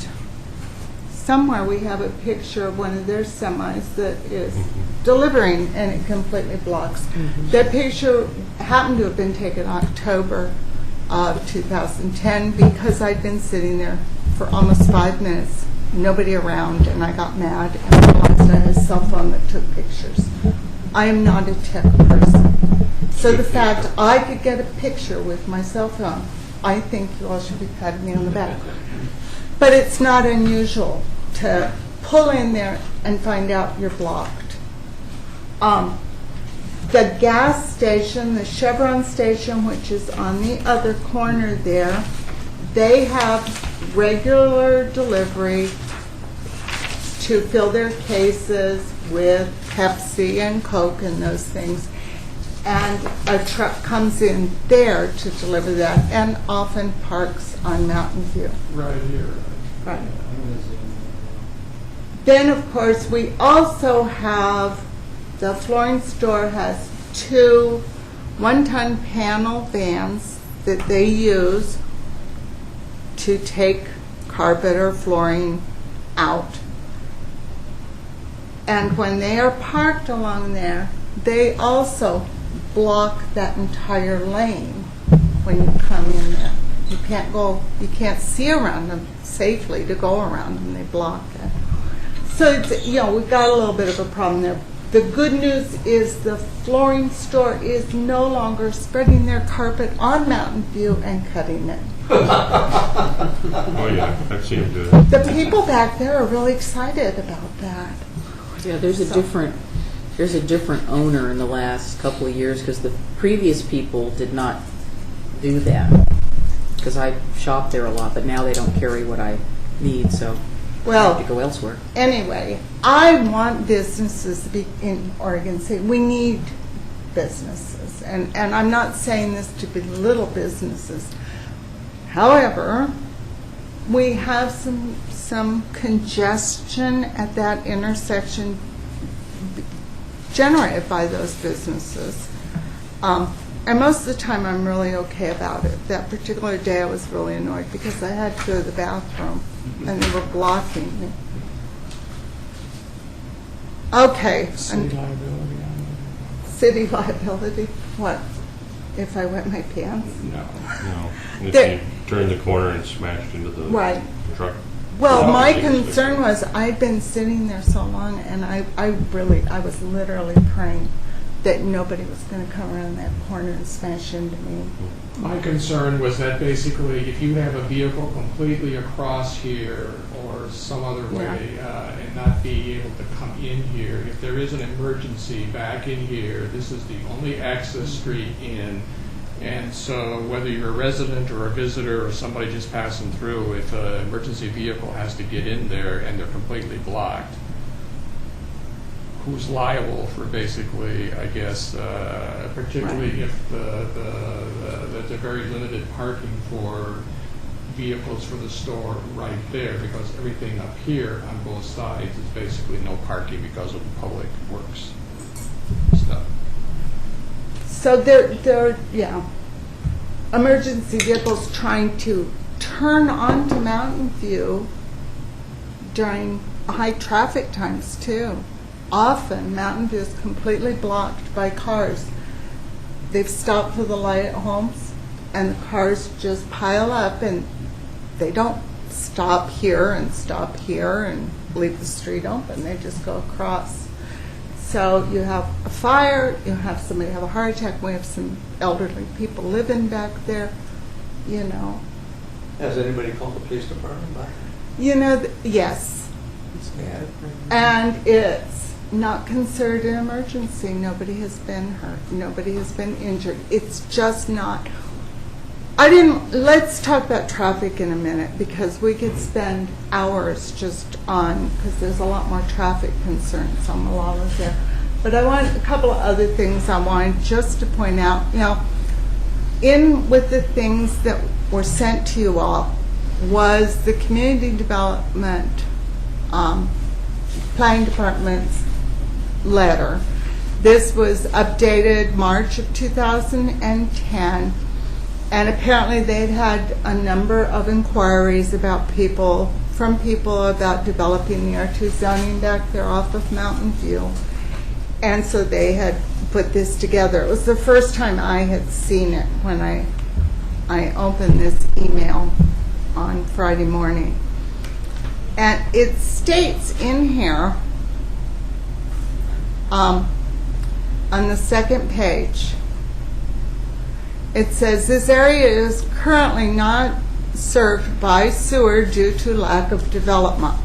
somewhere we have a picture of one of their semis that is delivering, and it completely blocks. That picture happened to have been taken October of 2010 because I'd been sitting there for almost 5 minutes, nobody around, and I got mad and realized I had a cell phone that took pictures. I am not a tech person. So the fact I could get a picture with my cell phone, I think you all should be patting me on the back. But it's not unusual to pull in there and find out you're blocked. The gas station, the Chevron station, which is on the other corner there, they have regular delivery to fill their cases with Pepsi and Coke and those things. And a truck comes in there to deliver that and often parks on Mountain View. Right here. Right. Then, of course, we also have, the flooring store has 2 one-ton panel vans that they use to take carpet or flooring out. And when they are parked along there, they also block that entire lane when you come in there. You can't see around them safely to go around them. They block it. So it's, we've got a little bit of a problem there. The good news is the flooring store is no longer spreading their carpet on Mountain View and cutting it. Oh yeah, I've seen them do it. The people back there are really excited about that. Yeah, there's a different owner in the last couple of years because the previous people did not do that. Because I shop there a lot, but now they don't carry what I need, so I Well, have to go elsewhere. anyway, I want businesses to be in Oregon City. We need businesses, and I'm not saying this to belittle businesses. However, we have some congestion at that intersection generated by those businesses. And most of the time, I'm really okay about it. That particular day, I was really annoyed because I had to go to the bathroom, and they were blocking me. Okay. City liability on City liability? What? If I wet my pants? it? No. No. If There- you turned the corner and smashed into the Right. truck. Well, Yeah. my concern was I'd been sitting there so long, and I was literally praying that nobody was going to come around that corner and smash into me. My concern was that basically if you have a vehicle completely across here or some other way and not be able to come in here, if there is an emergency back in here, this is the only access street in. And so whether you're a resident or a visitor or somebody just passing through, if an emergency vehicle has to get in there and they're completely blocked, who's liable for basically, I guess, particularly if there's a very limited parking for vehicles for the store right there, because everything up here on both sides is basically no parking because of the public works stuff. So emergency vehicles trying to turn onto Mountain View during high traffic times too. Often Mountain View is completely blocked by cars. They've stopped for the light at homes, and the cars just pile up, and they don't stop here and leave the street open. They just go across. So you have a fire, you have somebody have a heart attack, we have some elderly people living back there, you know. Has anybody called the police department back? You know, yes. Yeah. And it's not considered an emergency. Nobody has been hurt. Nobody has been injured. It's just not. Let's talk about traffic in a minute, because we could spend hours just on, because there's a lot more traffic concerns on Malala's there. But I want a couple of other things I wanted just to point out. You know, in with the things that were sent to you all was the community development planning department's letter. This was updated March of 2010, and apparently they'd had a number of inquiries about people about developing the R2 zoning back there off of Mountain View, and so they had put this together. It was the first time I had seen it when I opened this email on Friday morning. And it states in here, on the second page, it says this area is currently not served by sewer due to lack of development.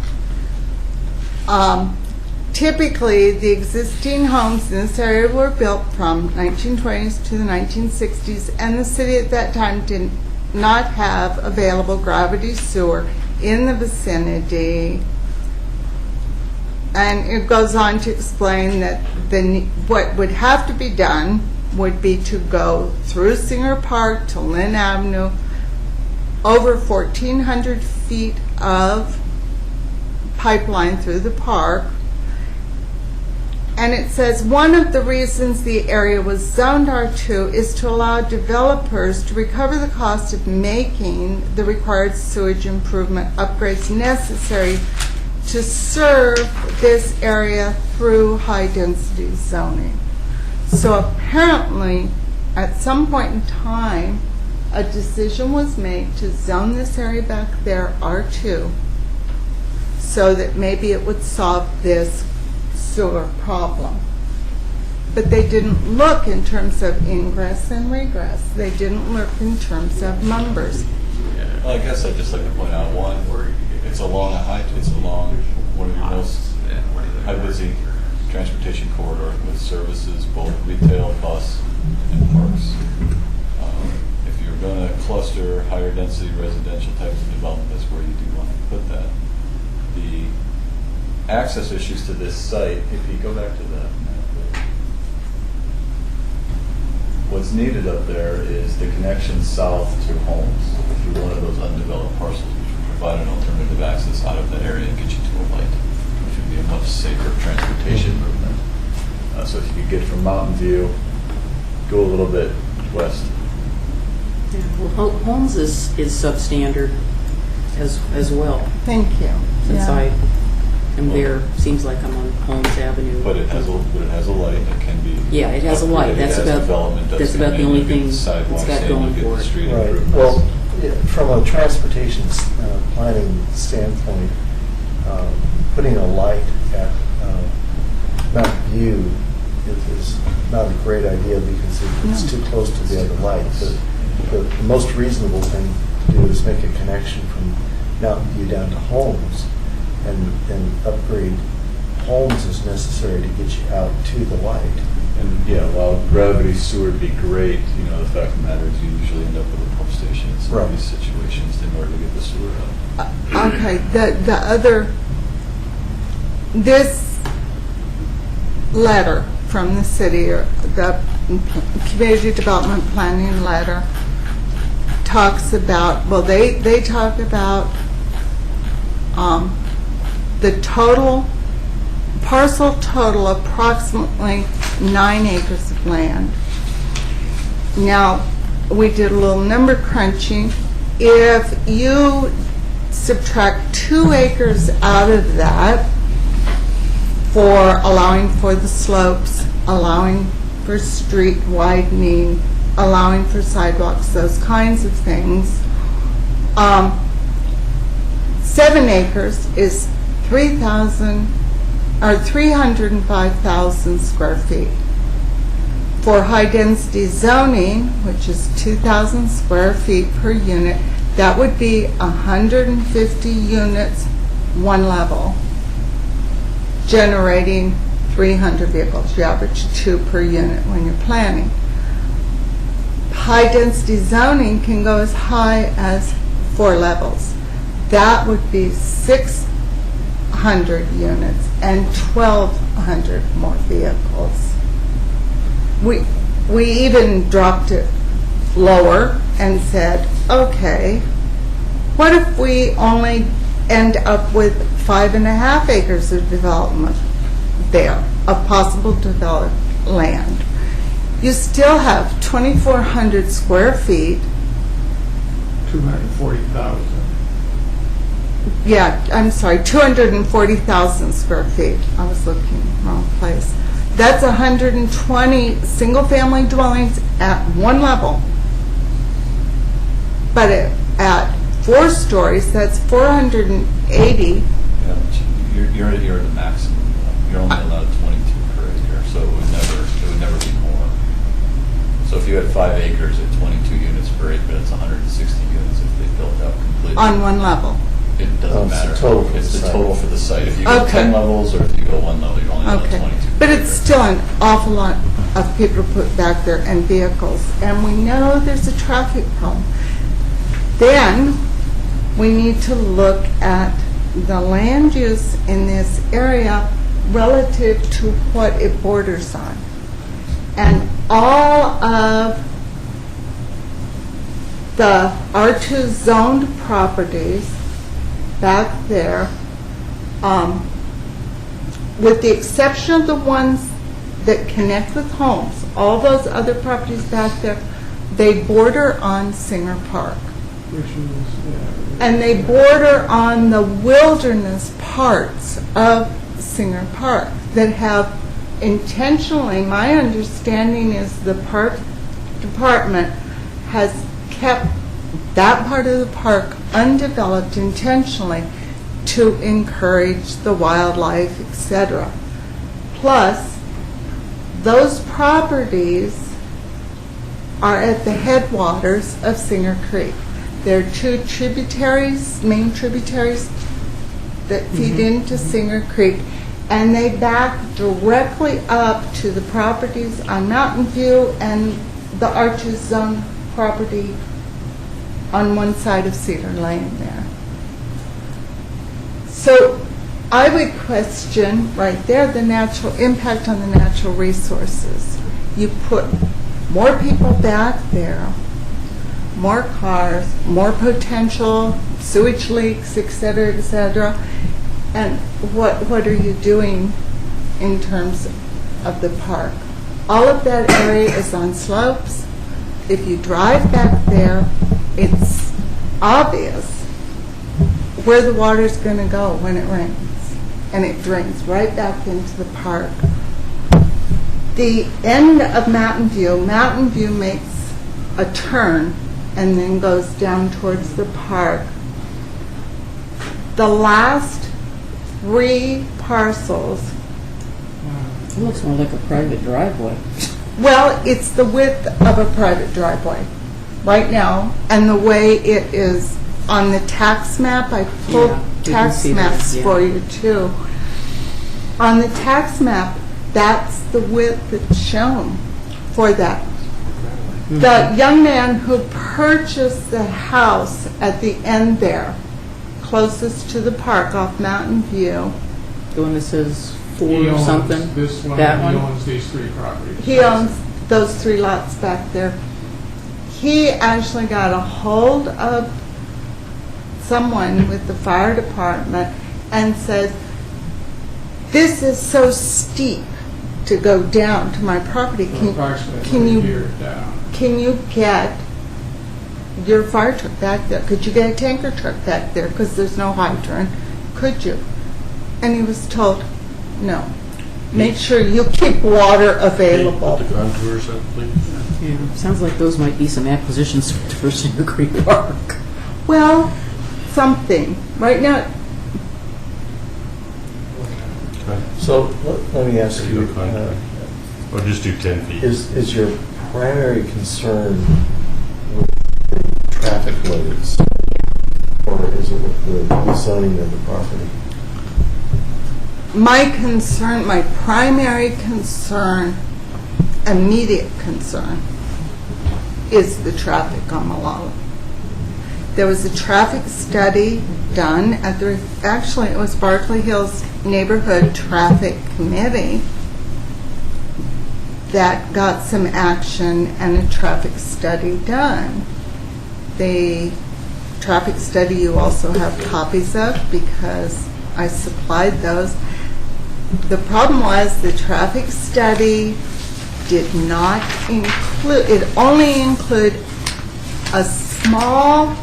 Typically, the existing homes in this area were built from 1920s to the 1960s, and the city at that time did not have available gravity sewer in the vicinity. And it goes on to explain that what would have to be done would be to go through Singer Park to Lynn Avenue, over 1,400 feet of pipeline through the park. And it says one of the reasons the area was zoned R2 is to allow developers to recover the cost of making the required sewage improvement upgrades necessary to serve this area through high-density zoning. So apparently, at some point in time, a decision was made to zone this area back there R2 so that maybe it would solve this sewer problem. But they didn't look in terms of ingress and regress. They didn't look in terms of numbers. Well, I guess I'd just like to point out one, it's along one of the most high-busy transportation corridor with services, both retail, bus, and parks. If you're going cluster, higher density residential types of development, that's where you do want to put that. The access issues to this site, if you go back to that map, what's needed up there is the connection south to homes through one of those undeveloped parcels, which would provide an alternative access out of that area and get you to a light, which would be a much safer transportation movement. So if you could get from Mountain View, go a little bit west. Yeah, well, Holmes is substandard as well. Thank you. Since Yeah. I am there, seems like I'm on Holmes Avenue. But it has a light. It can be. Yeah, it has a light. upgraded That's as about- development does that's come about the in. only You'll get thing the it's sidewalks got in, going you'll get for the it. street Right, improvements. well, from a transportation planning standpoint, putting a light at Mountain View is not a great idea because it's too close to the other light. The most reasonable thing to do is make a connection from Mountain View down to Holmes and upgrade Holmes as necessary to get you out to the light. And yeah, while gravity sewer would be great, the fact of the matter is you usually end up with a pump station in some of these situations in order to get the sewer out. Okay, this letter from the city, or the community development planning letter, talks about, well, they talk about the parcel total approximately 9 acres of land. Now, we did a little number crunching. If you subtract 2 acres out of that for allowing for the slopes, allowing for street widening, allowing for sidewalks, those kinds of things, 7 acres is 305,000 square feet. For high-density zoning, which is 2,000 square feet per unit, that would be 150 units, one level, generating 300 vehicles. You average 2 per unit when you're planning. High-density zoning can go as high as 4 levels. That would be 600 units and 1,200 more vehicles. We even dropped it lower and said, okay, what if we only end up with 5.5 acres of development there, of possible developed land? You still have 2,400 square feet. 240,000. Yeah, I'm sorry, 240,000 square feet. I was looking wrong place. That's 120 single-family dwellings at one level. But at 4 stories, that's 480. Yeah, you're at the maximum. You're only allowed 22 per acre, so it would never be more. So if you had 5 acres at 22 units per acre, that's 160 units if they built out completely. On one level. It doesn't matter. It's the total for the It's the site. total for the site. If you go 10 levels or if you go 1 level, you're only allowed 22. But it's still an awful lot of people to put back there and vehicles. And we know there's a traffic problem. Then we need to look at the land use in this area relative to what it borders on. And all of the R2 zoned properties back there, with the exception of the ones that connect with homes, all those other properties back there, they border on Singer Park. And they border on the wilderness parts of Singer Park that have intentionally, my understanding is the park department has kept that part of the park undeveloped intentionally to encourage the wildlife, etc. Plus, those properties are at the headwaters of Singer Creek. There are 2 tributaries, main tributaries, that feed into Singer Creek, and they back directly up to the properties on Mountain View and the R2 zone property on one side of Cedar Lane there. So I would question right there the natural impact on the natural resources. You put more people back there, more cars, more potential sewage leaks, et cetera, and what are you doing in terms of the park? All of that area is on slopes. If you drive back there, it's obvious where the water's going to go when it rains, and it drains right back into the park. The end of Mountain View makes a turn and then goes down towards the park. The last 3 parcels, It looks more like a private driveway. well, it's the width of a private driveway right now, and the way it is on the tax map. I pulled Yeah, you can tax see that, maps yeah. for you too. On the tax map, that's the width that's shown for that. Mm-hmm. The young man who purchased the house at the end there, closest to the park off Mountain View, The one that says He 4 owns something? this one, That and he one? owns these 3 properties. he owns those 3 lots back there. He actually got a hold of someone with the fire department and said, "This is so steep to go down to my property. So approximately Can you here down. can you get your fire truck back there? Could you get a tanker truck back there? Because there's no hydrant. Could you?" And he was told, "No. Make sure you keep water available." Put the contours up, please. Yeah, sounds like those might be some acquisitions for Cedar Creek Park. Well, something. Right now, So let me ask you, Or just do 10 feet. is your primary concern with the traffic loads, or is it with the zoning of the property? my concern, my primary concern, immediate concern, is the traffic on Malala. There was a traffic study done at the, actually it was Berkeley Hills Neighborhood Traffic Committee that got some action and a traffic study done. The traffic study you also have copies of because I supplied those. The problem was the traffic study did not include, it only included a small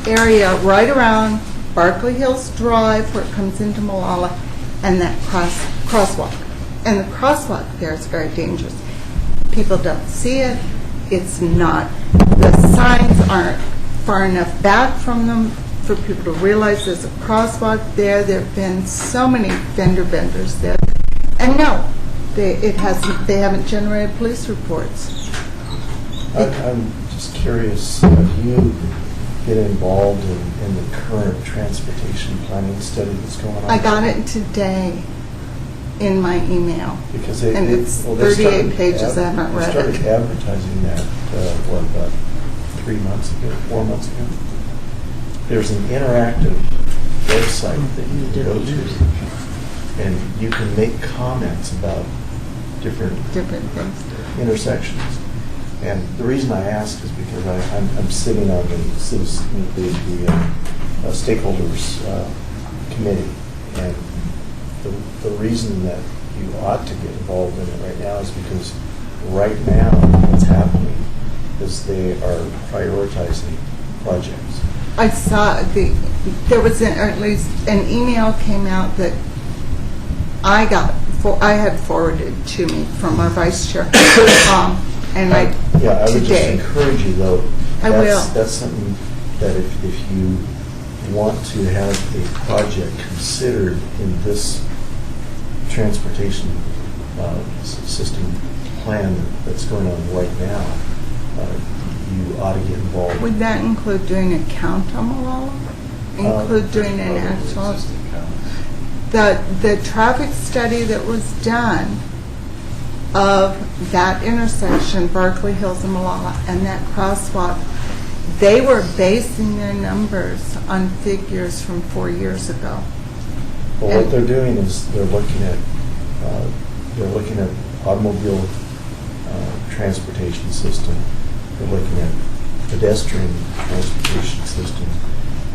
area right around Berkeley Hills Drive where it comes into Malala and that crosswalk. And the crosswalk there is very dangerous. People don't see it. It's not, the signs aren't far enough back from them for people to realize there's a crosswalk there. There have been so many fender benders there. And no, they haven't generated police reports. I'm just curious, have you been involved in the current transportation planning study that's going on? I got it today in my email. Because And it's 38 pages, I haven't read They it. started advertising that, about 3 months ago, 4 months ago. There's an interactive website that you can go to, and you can make comments about different things. intersections. And the reason I ask is because I'm sitting on the stakeholders committee, and the reason that you ought to get involved in it right now is because right now what's happening is they are prioritizing projects. I saw there was at least an email came out that I had forwarded to me from our vice chair, and I would today. just encourage you though. I will. That's something that if you want to have a project considered in this transportation system plan that's going on right now, you ought to get involved. Would that include doing a count on Malala? Include doing an actual? The traffic study that was done of that intersection, Berkeley Hills and Malala, and that crosswalk, they were basing their numbers on figures from 4 years ago. Well, what they're doing is they're looking at automobile transportation system. They're looking at pedestrian transportation system,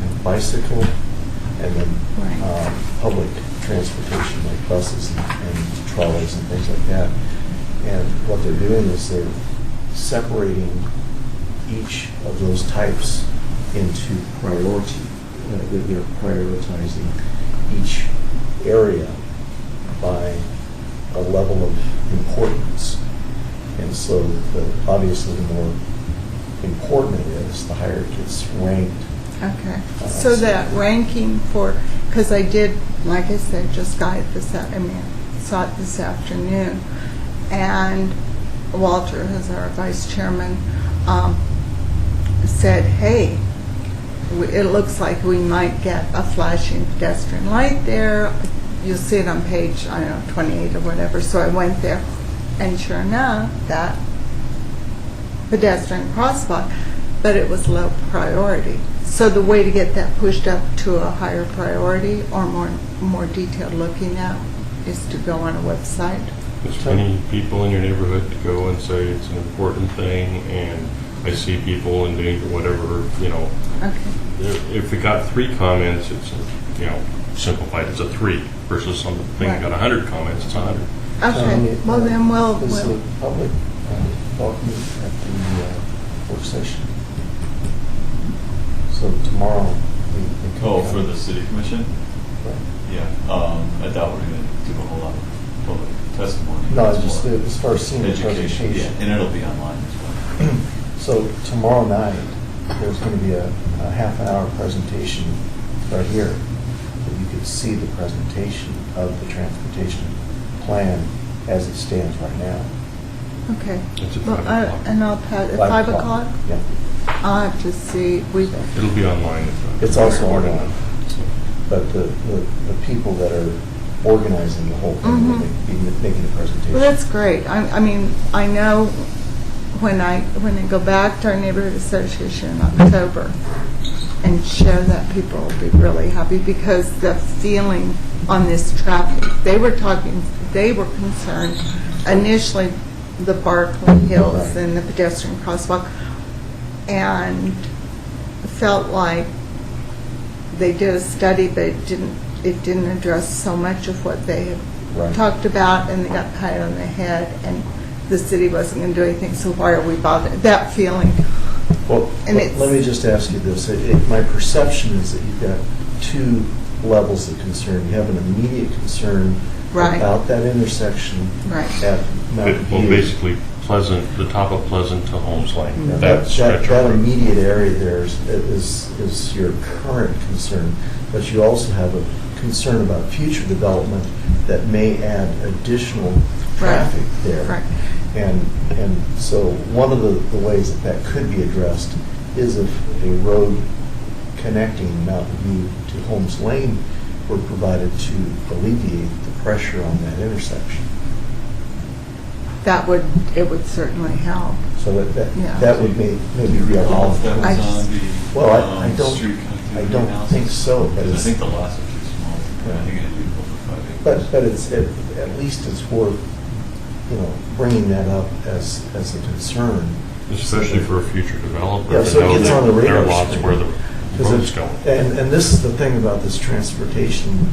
and bicycle, and then Right. public transportation like buses and trolleys and things like that. And what they're doing is they're separating each of those types into priority. They're prioritizing each area by a level of importance. And so obviously the more important it is, the higher it gets ranked. Okay, so that ranking for, because I did, like I said, just got it saw it this afternoon, and Walter, who's our vice chairman, said, hey, it looks like we might get a flashing pedestrian light there. You'll see it on page, I don't know, 28 or whatever. So I went there, and sure enough, that pedestrian crosswalk, but it was low priority. So the way to get that pushed up to a higher priority or more detailed looking at is to go on a website. There's many people in your neighborhood to go and say it's an important thing, and I see people in danger, whatever, you know. Okay. If it got 3 comments, it's, you know, simplified, it's a 3 versus something that got 100 comments, it's 100. Okay, well then Is the public welcome at the work session? So tomorrow, we can... Oh, for the city commission? Right. Yeah, I doubt we're going to do a whole lot of public testimony. No, it's just as far as seeing the Education, presentation. yeah, and it'll be online as well. So tomorrow night, there's going to be a half-an-hour presentation right here, that you could see the presentation of the transportation plan as it stands right now. Okay. It's at Well, 5 o'clock. and I'll pass at 5 o'clock? Yeah. I'll have to see. It'll be online. It's also online, but the people that are organizing the whole thing will be making the presentation. Well, that's great. I mean, I know when I go back to our neighborhood association in October and share that, people will be really happy because the feeling on this traffic, they were concerned initially the Barclay Hills and the pedestrian crosswalk, and felt like they did a study, but it didn't address so much of what they had talked about, and they got pat on the head, and the city wasn't going to do anything, so why are we bothered? That feeling. Well, And let me just ask you this. My perception is that you've got 2 levels of concern. You have an immediate concern about that intersection at Mountain View. Well, basically, Pleasant, the top of Pleasant to Holmes Lane. That immediate area there is your current concern, but you also have a concern about future development that may add additional traffic there. Right. And so one of the ways that could be addressed is if a road connecting Mountain View to Holmes Lane were provided to alleviate the pressure on that intersection. It would certainly help. So that would maybe be a All of that was I on just- the Well, I street connectivity I don't analysis? think so, but I it's, think the lots are too small. I think it had to be built for 5 acres. but it's at least it's worth bringing that up as a concern. Especially for a future developer. Yeah, to so it know gets that on the radar there are lots screen. where the Because road's going. And this is the thing about this transportation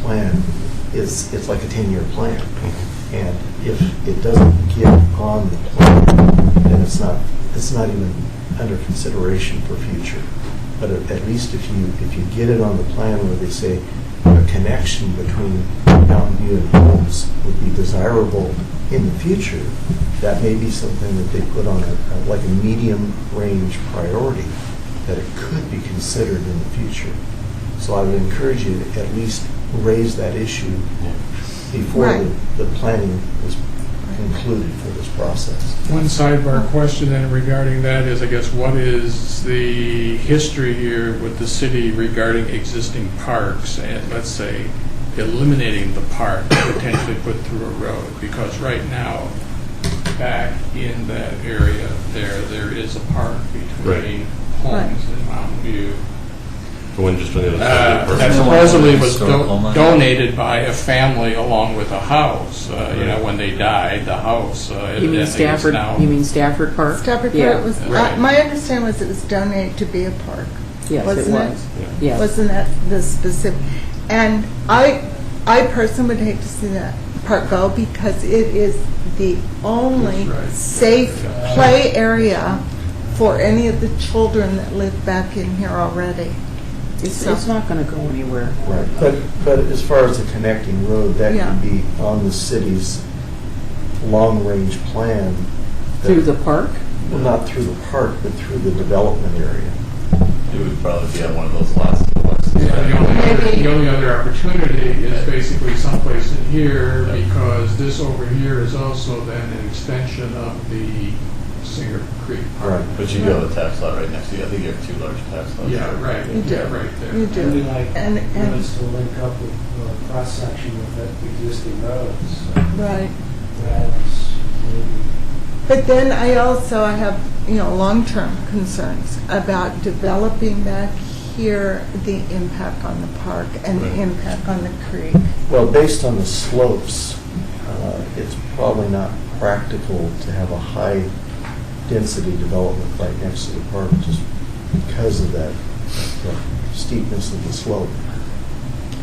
plan, is it's like a 10-year plan. And if it doesn't get on the plan, then it's not even under consideration for future. But at least if you get it on the plan where they say a connection between Mountain View and Holmes would be desirable in the future, that may be something that they put on like a medium range priority, that it could be considered in the future. So I would encourage you to at least raise that issue before the planning is concluded for this process. One sidebar question then regarding that is, I guess, what is the history here with the city regarding existing parks and, let's say, eliminating the park potentially put through a road? Because right now, back in that area there is a park between Holmes and Mountain View. The one just on the other side of the That park. supposedly was Historical mine. donated by a family along with a house. When they died, the house You evidently mean is Stafford, now. you mean Stafford Park? Stafford Yeah. Park was, Right. my understanding was it was donated to be a park. Yes, it Wasn't it? was. Yes. Wasn't that the specific? And I personally would hate to see that park go because it is the only That's right. safe play area for any of the children that live back in here already. It's not going to go anywhere. Right, but as far as the connecting road, that Yeah. can be on the city's long-range plan. that- Through the park? Well, not through the park, but through the development area. It would probably be on one of those lots to the west. The only other opportunity is basically someplace in here, because this over here is also then an extension of the Singer Creek Park. Right. But you do have a tax lot right next to you. I think you have two large tax lots. Yeah, right, You do. yeah, right there. You do. And we like And- roads to link up with cross-section with the existing roads. So Right. that is maybe But then I have, long-term concerns about developing back here the impact on the park and the impact on the creek. Well, based on the slopes, it's probably not practical to have a high-density development right next to the park just because of that steepness of the slope.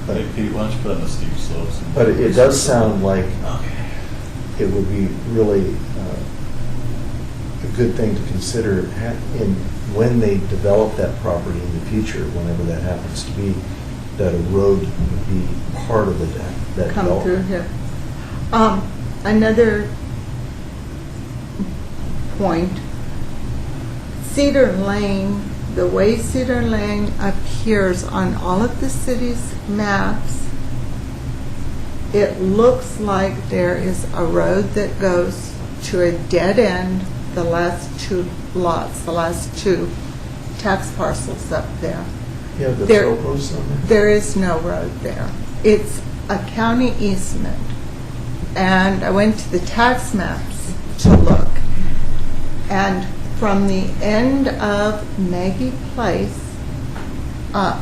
But Hey, Pete, why don't you put on the steep slopes? and- But it does sound like it would be really a good thing to consider when they develop that property in the future, whenever that happens to be, that a road would be part of that Come through development. here. Another point, Cedar Lane, the way Cedar Lane appears on all of the city's maps, it looks like there is a road that goes to a dead end, the last two lots, the last two tax parcels up there. You have the There- topos on there? There is no road there. It's a county easement. And I went to the tax maps to look. And from the end of Maggie Place up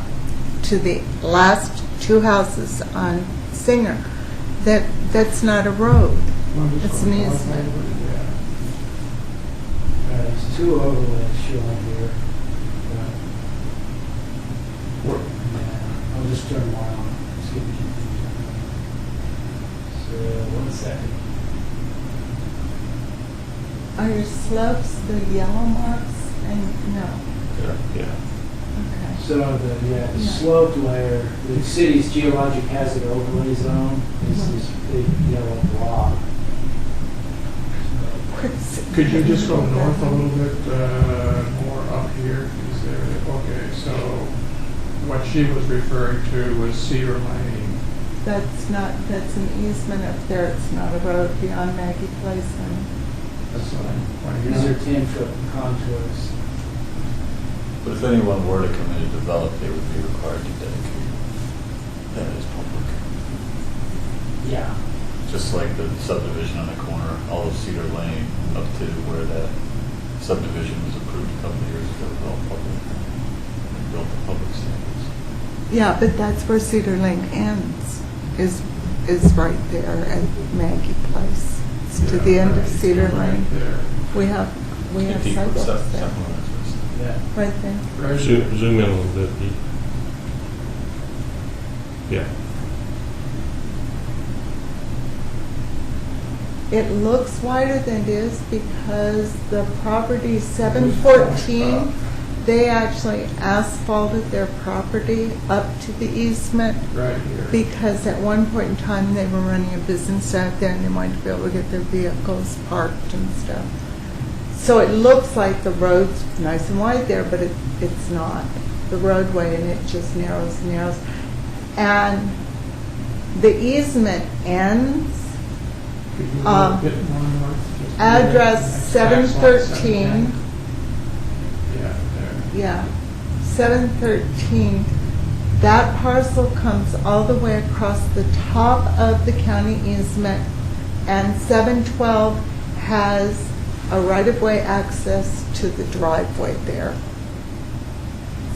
to the last two houses on Singer, that's not a road. It's an easement. there's two overlays shown here. I'll just turn one on. See if you can- So, 1 second. Are your slopes the yellow marks? And no. Yeah. Okay. So the slope layer, the city's geologic hazard overlay zone is this big yellow block. Could you just go north a little bit more up here? Is there, okay, so what she was referring to was Cedar Lane. That's an easement up there. It's not a road beyond Maggie Place. That's what I'm pointing These are out. 10-foot contours. But if anyone were to come in and develop, they would be required to dedicate that as public. Yeah. Just like the subdivision on the corner, all of Cedar Lane up to where that subdivision was approved a couple of years ago, was all public. They built the public standards. Yeah, but that's where Cedar Lane ends, is right there at Maggie Place. It's to the end of Cedar Lane. There. We have Pete, sidewalks what's that there, second one? Yeah. right there. Right Zoom in a little bit, Pete. Yeah. It looks wider than it is because the property 714, they actually asphalted their property up to the easement Right here. because at one point in time they were running a business out there and they wanted to be able to get their vehicles parked and stuff. So it looks like the road's nice and wide there, but it's not. The roadway, and it just narrows and narrows. And the easement ends Could you go a bit more north? Just address next tax lot, 713. Yeah, there. Yeah, 713. That parcel comes all the way across the top of the county easement, and 712 has a right-of-way access to the driveway there.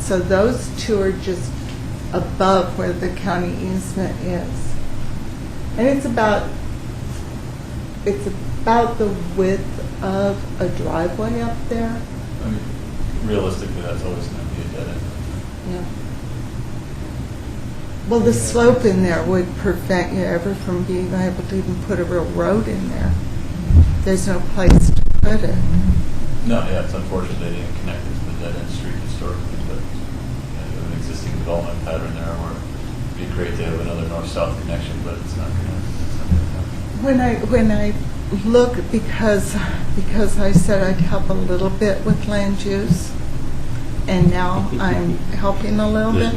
So those two are just above where the county easement is. And it's about the width of a driveway up there. I mean, realistically, that's always going to be a dead end. Yeah. Well, the slope in there would prevent you ever from being able to even put a real road in there. There's no place to put it. No, yeah, it's unfortunate they didn't connect it to the dead end street historically, but you have an existing development pattern there where it'd be great to have another north-south connection, but it's not going to happen. When I look, because I said I'd help a little bit with land use, and now I'm helping a little bit.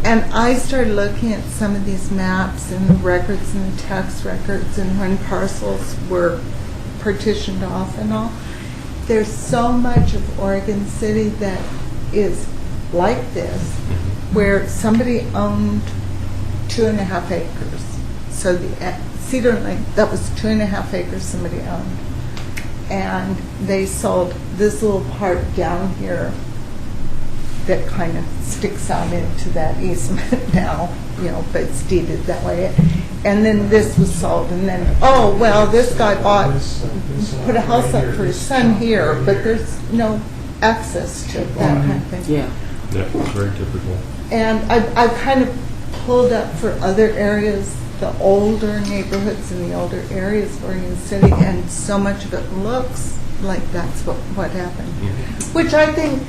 And I started looking at some of these maps and the records and the tax records and when parcels were partitioned off and all. There's so much of Oregon City that is like this, where somebody owned 2.5 acres. So the Cedar Lake, that was 2.5 acres somebody owned. And they sold this little part down here that kind of sticks out into that easement now, but it's deeded that way. And then this was sold, and then, oh, well, this guy put a house up for his son here, but there's no access to that kind of thing. Yeah. Yeah, it's very typical. And I kind of pulled up for other areas, the older neighborhoods in the older areas of Oregon City, and so much of it looks like that's what happened. Which I think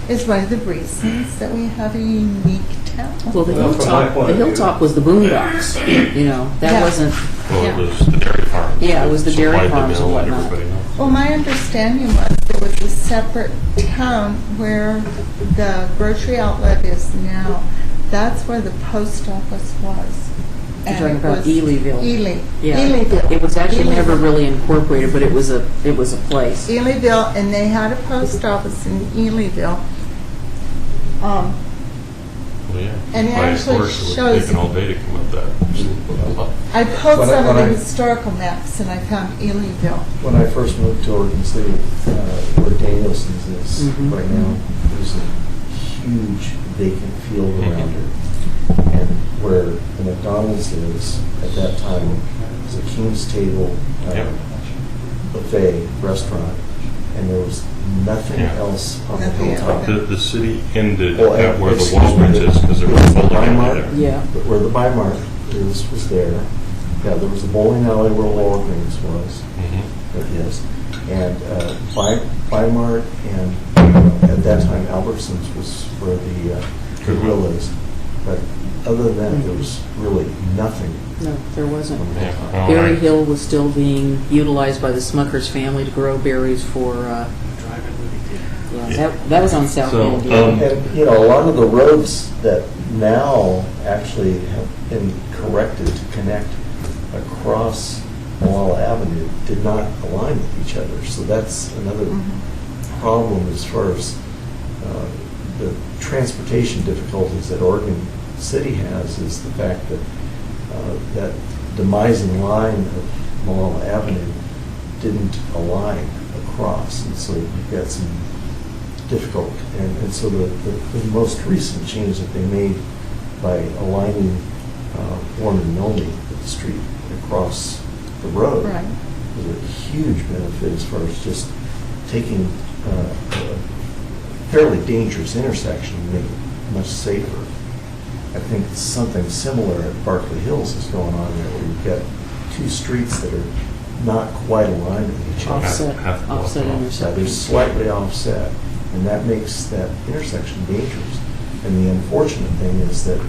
is one of the reasons that we have a unique town. Well, the Well, from my hilltop, point the of view- hilltop was the boondocks, that Yeah. wasn't, Well, yeah. it was the dairy farms. Yeah, it was the dairy Supplied the farms and mill whatnot. everybody knows. Well, my understanding was there was a separate town where the grocery outlet is now. That's where the post office was. You're And talking it about was Elyville. Ely. Yeah. Elyville. It was actually Elyville. never really incorporated, but it was a place. Elyville, and they had a post office in Elyville. Well, yeah. And it By actually horse, it would shows- take an all day to come up that. I pulled When some of the I- historical maps, and I found Elyville. When I first moved to Oregon City, where Danielson's is Mhm. right now, there's a huge vacant field around it. And where the McDonald's is, at that time, was a King's Table Yep. buffet restaurant, and there was nothing Yeah. else on the Nothing hilltop. The city ended Well, at where the excuse Walgreens me, is because there was a bowling alley Primark? there. Yeah. But where the Bi-Mart was there. Yeah, there was a bowling alley where Walgreens was. Mhm. It is. And Bi-Mart and at that time Albertsons was where the Goodwill is. But other than that, there was really nothing. No, there wasn't. Yeah. Well, Berry I- Hill was still being utilized by the Smuckers family to grow berries for, yeah, that was on South So, End. yeah. And, a lot of the roads that now actually have been corrected to connect across Malala Avenue did not align with each other. So that's another problem as far as the transportation difficulties that Oregon City has, is the fact that that demising line of Malala Avenue didn't align across, and so you've got some difficult, and so the most recent change that they made by aligning Warren and Milne with the street across the road Right. was a huge benefit as far as just taking a fairly dangerous intersection and make it much safer. I think something similar at Barkley Hills is going on there, where you've got two streets that are not quite aligned with each other. Offset, half block offset off. Yeah, intersection. they're slightly offset, and that makes that intersection dangerous. And the unfortunate thing is that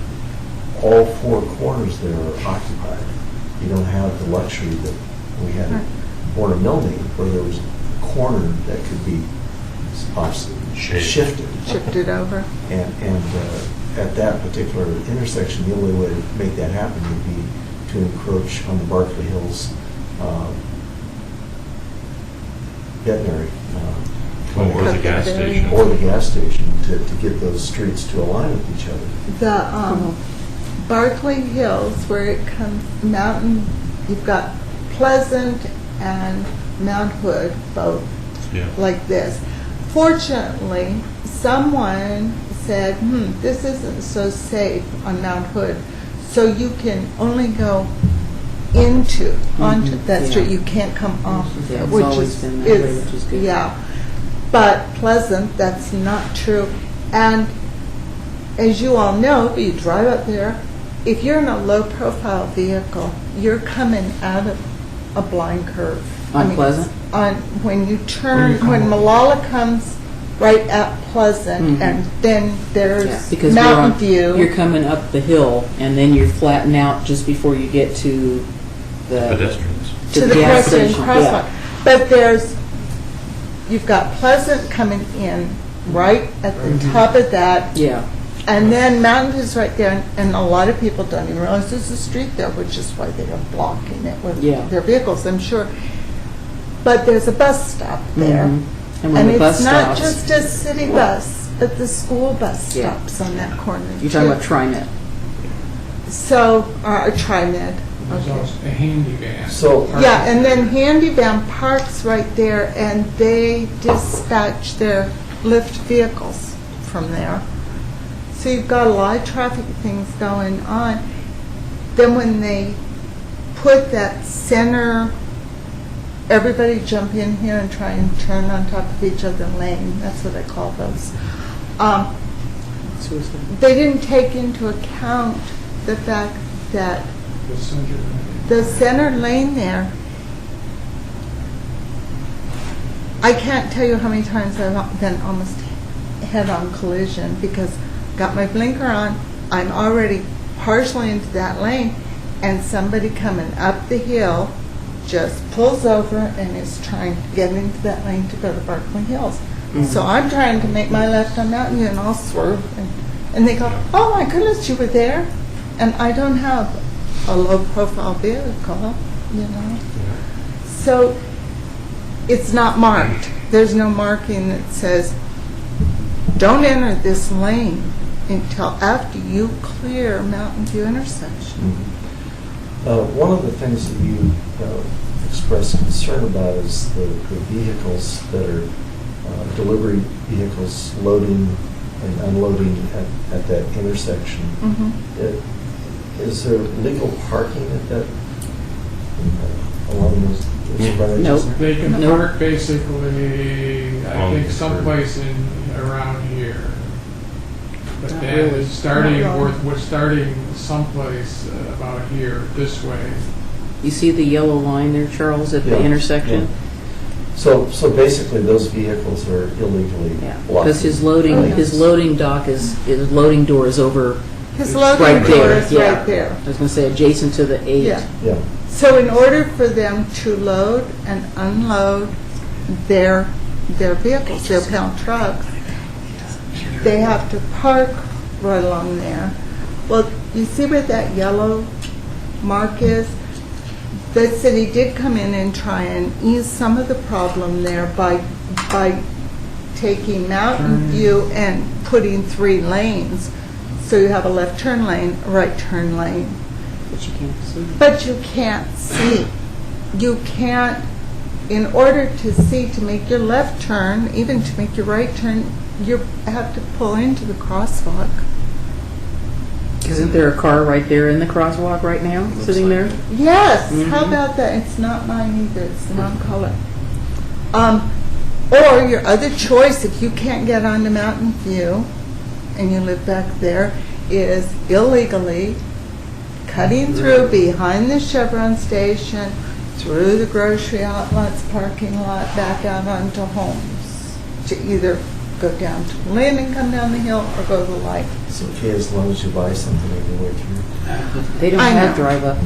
all four corners there are occupied. You don't have the luxury that we had at Warren and Milne, where there was a corner that could be shifted. Shifted over. And at that particular intersection, the only way to make that happen would be to encroach on the Barkley Hills veterinary Or the gas station. or the gas station to get those streets to align with each other. The Barkley Hills, where it comes mountain, you've got Pleasant and Mount Hood, both Yeah. like this. Fortunately, someone said, this isn't so safe on Mount Hood, so you can only go onto that street. You can't come off of Yeah, it, it's which always is, been that way, which is good. yeah. But Pleasant, that's not true. And as you all know, if you drive up there, if you're in a low-profile vehicle, you're coming out of a blind curve. On Pleasant? When you turn, when Malala comes right at Pleasant, and then Yeah, there's because Mountain View. you're coming up the hill, and then you're flattening out just before you get to the Pedestrians. to the gas pedestrian station. crosswalk. But you've got Pleasant coming in right at the top of that, Yeah, and then Mountain View's right there, and a lot of people don't even realize there's a street there, which is why they are blocking it with Yeah. their vehicles, I'm sure. But there's a bus stop there. Mhm. And when the bus it's not stops- just a city bus, but the school bus Yeah. stops on that corner. you're talking too. about TriMet. So, TriMed. There's Okay. also a handy van. So- Yeah, and then Handy Van parks right there, and they dispatch their lift vehicles from there. So you've got a lot of traffic things going on. Then when they put that center, everybody jump in here and try and turn on top of each other lane, that's what I call those. They didn't take into account the fact that the center lane there, I can't tell you how many times I've been almost head-on collision because got my blinker on, I'm already partially into that lane, and somebody coming up the hill just pulls over and is trying to get into that lane to go to Berkeley Hills. So I'm trying to make my left on Mountain View, and I'll swerve, and they go, "Oh my goodness, you were there," and I don't have a low-profile vehicle, you know. So it's not marked. There's no marking that says, "Don't enter this lane until after you clear Mountain View intersection." One of the things that you expressed concern about is the vehicles that are delivery vehicles loading and unloading at that intersection. Is there legal parking at that, along those frontages? Nope. They can Nope. park basically, I On think the someplace around here. But Not then really. starting, Not really. we're starting someplace about here, this way. You see the yellow line there, Charles, at the Yeah, intersection? So basically, those vehicles are illegally Yeah, blocking. because his loading dock his loading door is over, His It's loading right door there, is yeah. right there. I was going to say adjacent to the 8. Yeah. Yeah. So in order for them to load and unload their vehicles, their pound trucks, they have to park right along there. Well, you see where that yellow mark is? The city did come in and try and ease some of the problem there by taking Mountain View and putting 3 lanes. So you have a left turn lane, a right turn lane. But you can't see. But you can't see. You can't, in order to see, to make your left turn, even to make your right turn, you have to pull into the crosswalk. Isn't there a car right there in the crosswalk right now, sitting there? Yes, how about that? It's not mine either, it's the wrong color. Or your other choice, if you can't get onto Mountain View, and you live back there, is illegally cutting through behind the Chevron station, through the grocery outlets parking lot, back out onto Holmes, to either go down to Lynn and come down the hill, or go to the light. It's okay as long as you buy something on your way through. They don't I have know. drive up.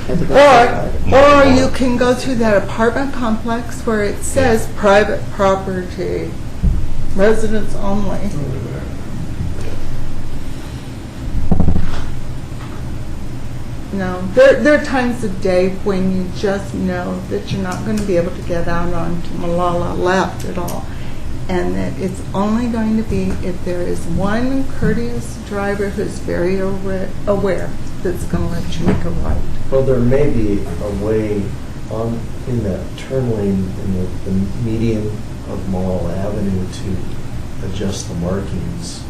at the grocery Or outlet. you can go through that apartment complex where it says private property, residents only. No, there are times of day when you just know that you're not going to be able to get out onto Malala left at all. And that it's only going to be if there is one courteous driver who's very aware that's going to let you make a right. Well, there may be a way in that turn lane in the median of Malala Avenue to adjust the markings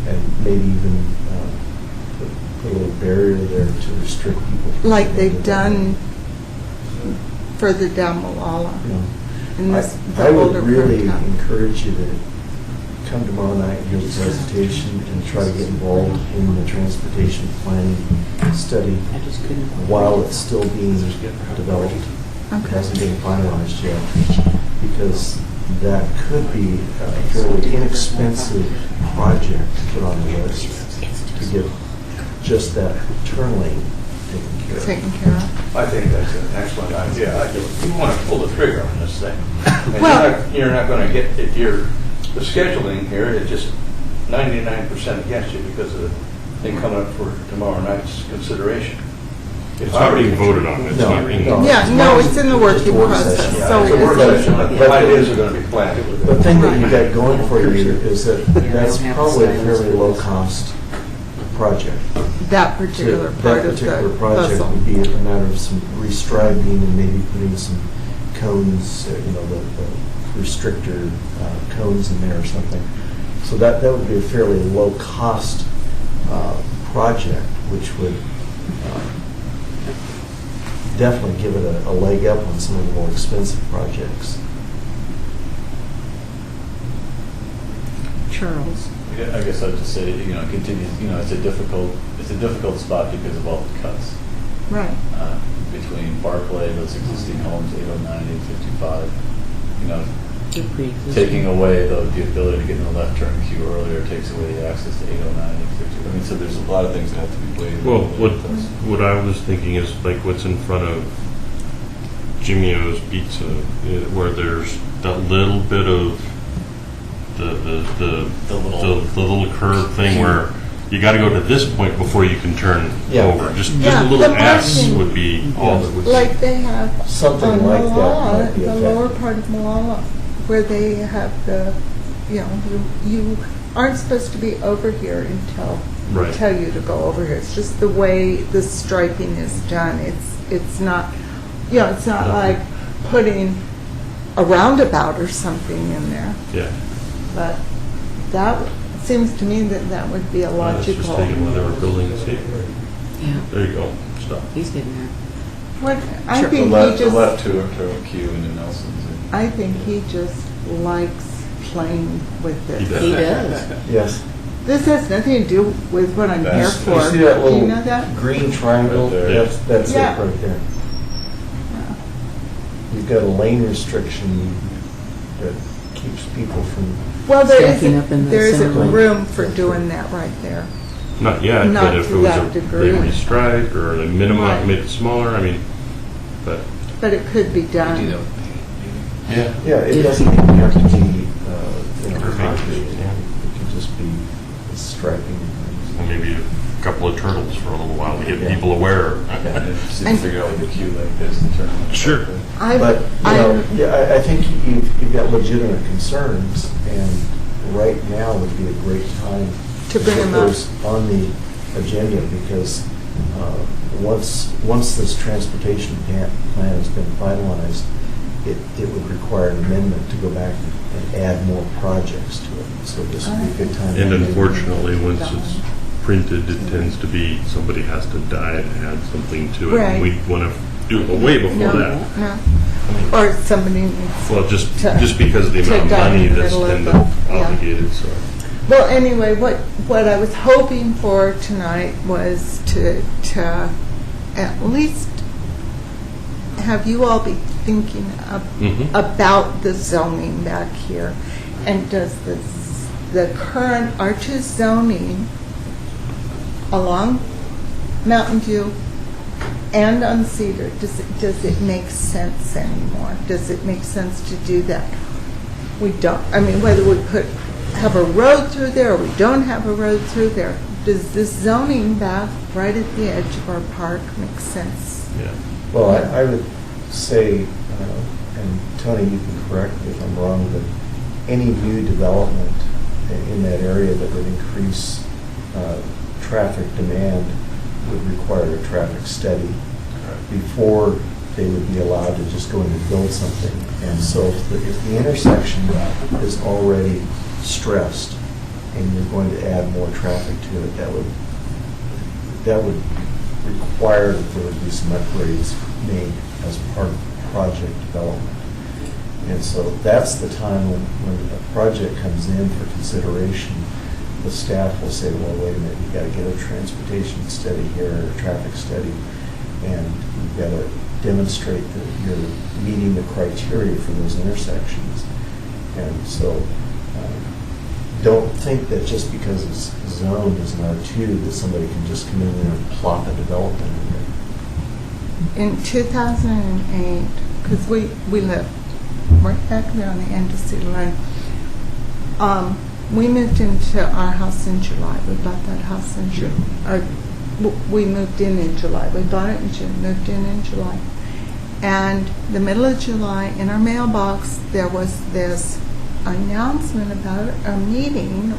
and maybe even put a little barrier there to restrict people. from Like going they've to that done area. further down Malala. You know, And this, I the would older really part of town. encourage you to come tomorrow night and hear the presentation and try to get involved in the transportation planning study I just couldn't. while it's still being developed. It Okay. hasn't been finalized yet, because that could be a fairly inexpensive project to put on the list to get just that turn lane taken care of. Taken care of. I think that's an excellent idea. You want to pull the trigger on this thing. And Well- you're not going to get, if you're, the scheduling here is just 99% against you because of the thing coming up for tomorrow night's consideration. It's not being voted on. It's No, not being. no. Yeah, no, it's in the Just a working work process, session. so It's a work it's- session, but the ideas are going to be planted. The thing that you got going for you is that that's probably a fairly low-cost project. that So particular that part of particular the project puzzle. would be a matter of some restriping and maybe putting some cones, the restrictor cones in there or something. So that would be a fairly low-cost project, which would definitely give it a leg up on some of the more expensive projects. Charles. I guess I'd just say, continues, it's a difficult spot because of all the cuts. Right. Between Barclay, those existing homes, 809, 855, They're pre-existing. taking away the ability to get in the left turn queue earlier takes away the access to 809, 850. I mean, so there's a lot of things that have to be weighed. Well, what I was thinking is like what's in front of Jimmy O's Pizza, where there's that little bit of the little curve thing where you got to go to this point before you can turn Yeah. over. Just Yeah, a little the S marking. would be all that would. Like they have Something on like that Malala, might be the lower effective. part of Malala, where they have the, you aren't supposed to be over here until we Right. tell you to go over here. It's just the way the striping is done. It's not, it's not like putting a roundabout or something in there. Yeah. But that seems to me that would be a Let's just logical. take it when they were building the state. Yeah, There you go. Stop. he's getting there. What I Sure. think The he just, left turn queue into Nelson's. I think he just likes playing with He it. does. He does. Yes. This has nothing to do with what I'm here That's- for. You see that Do little you know that? green triangle? Right there. That's it Yeah. right there. You've got a lane restriction that keeps people from, Well, Stacking up in the there center isn't lane. room for doing that right there. Not yet, Not but if to it was that degree. they restrike or they Right. made it smaller, I mean, but But it could be You do that done. with paint. yeah, it If- doesn't even have to be, Perfect. concrete. It can just be striping. maybe a couple of turtles for a little while to get Yeah. people aware. And- Figure out like a queue like this to turn. Sure. But, I think you've got legitimate concerns, and right now would be a great time To bring get them up. those on the agenda, because once this transportation plan has been finalized, it would require an amendment to go back and add more projects to it. So this would be a good time. And to- unfortunately, once it's printed, it tends to be somebody has to die and add something to it. Right. And we want to do it way before that. No. Or somebody needs. Well, just To- because of the to amount of die in money the that's middle of been the- yeah. obligated, so. Well, anyway, what I was hoping for tonight was to at least have you all be thinking Mhm. about the zoning back here. And does the current Arches zoning along Mountain View and on Cedar, does it make sense anymore? Does it make sense to do that? We don't, I mean, whether we have a road through there or we don't have a road through there, does this zoning back right at the edge of our park make sense? Yeah. Well, I would say, and Tony, you can correct me if I'm wrong, but any new development in that area that would increase traffic demand would require a traffic study before they would be allowed to just go in and build something. And so if the intersection is already stressed and you're going to add more traffic to it, that would require that there would be some upgrades made as part of project development. And so that's the time when a project comes in for consideration, the staff will say, well, wait a minute, you got to get a transportation study here, or a traffic study, and you've got to demonstrate that you're meeting the criteria for those intersections. And so don't think that just because it's zoned as an R2 that somebody can just come in there and plop a development in there. In 2008, because we live right back there on the end of Cedar Lane, we moved into our house in July. We bought that house in June. We moved in July. We bought it in June, moved in July. And the middle of July, in our mailbox, there was this announcement about a meeting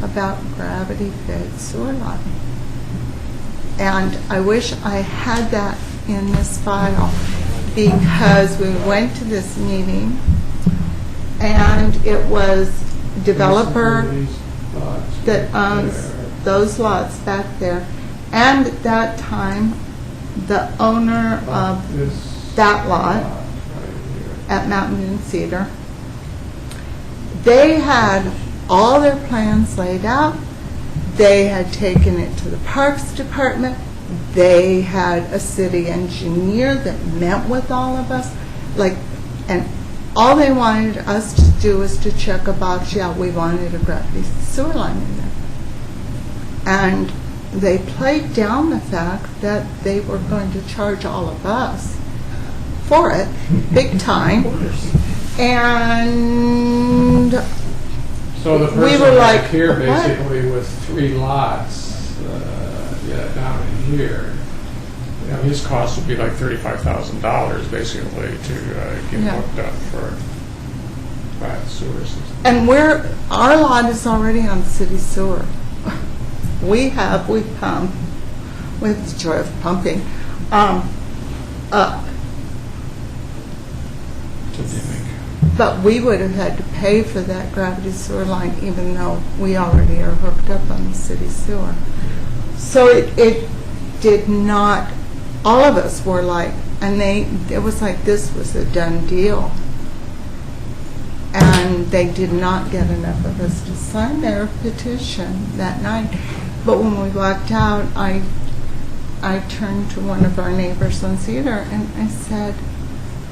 about gravity-fed sewer line. And I wish I had that in this file, because we went to this meeting and it was developer that owns those lots back there, and at that time the owner of that lot at Mountain View and Cedar, they had all their plans laid out. They had taken it to the Parks Department. They had a city engineer that met with all of us, and all they wanted us to do was to check a box. Yeah, we wanted a gravity sewer line in there. And they played down the fact that they were going to charge all of us for it, big time. And So the we person were back like, here what? basically with 3 lots, down in here, his cost would be like $35,000 basically to get Yeah. hooked up for private sewer system. And our lot is already on city sewer. We pump with the joy of pumping. But we would have had to pay for that gravity sewer line even though we already are hooked up on the city sewer. So it did not, all of us were like, and it was like this was a done deal. And they did not get enough of us to sign their petition that night. But when we walked out, I turned to one of our neighbors on Cedar and I said,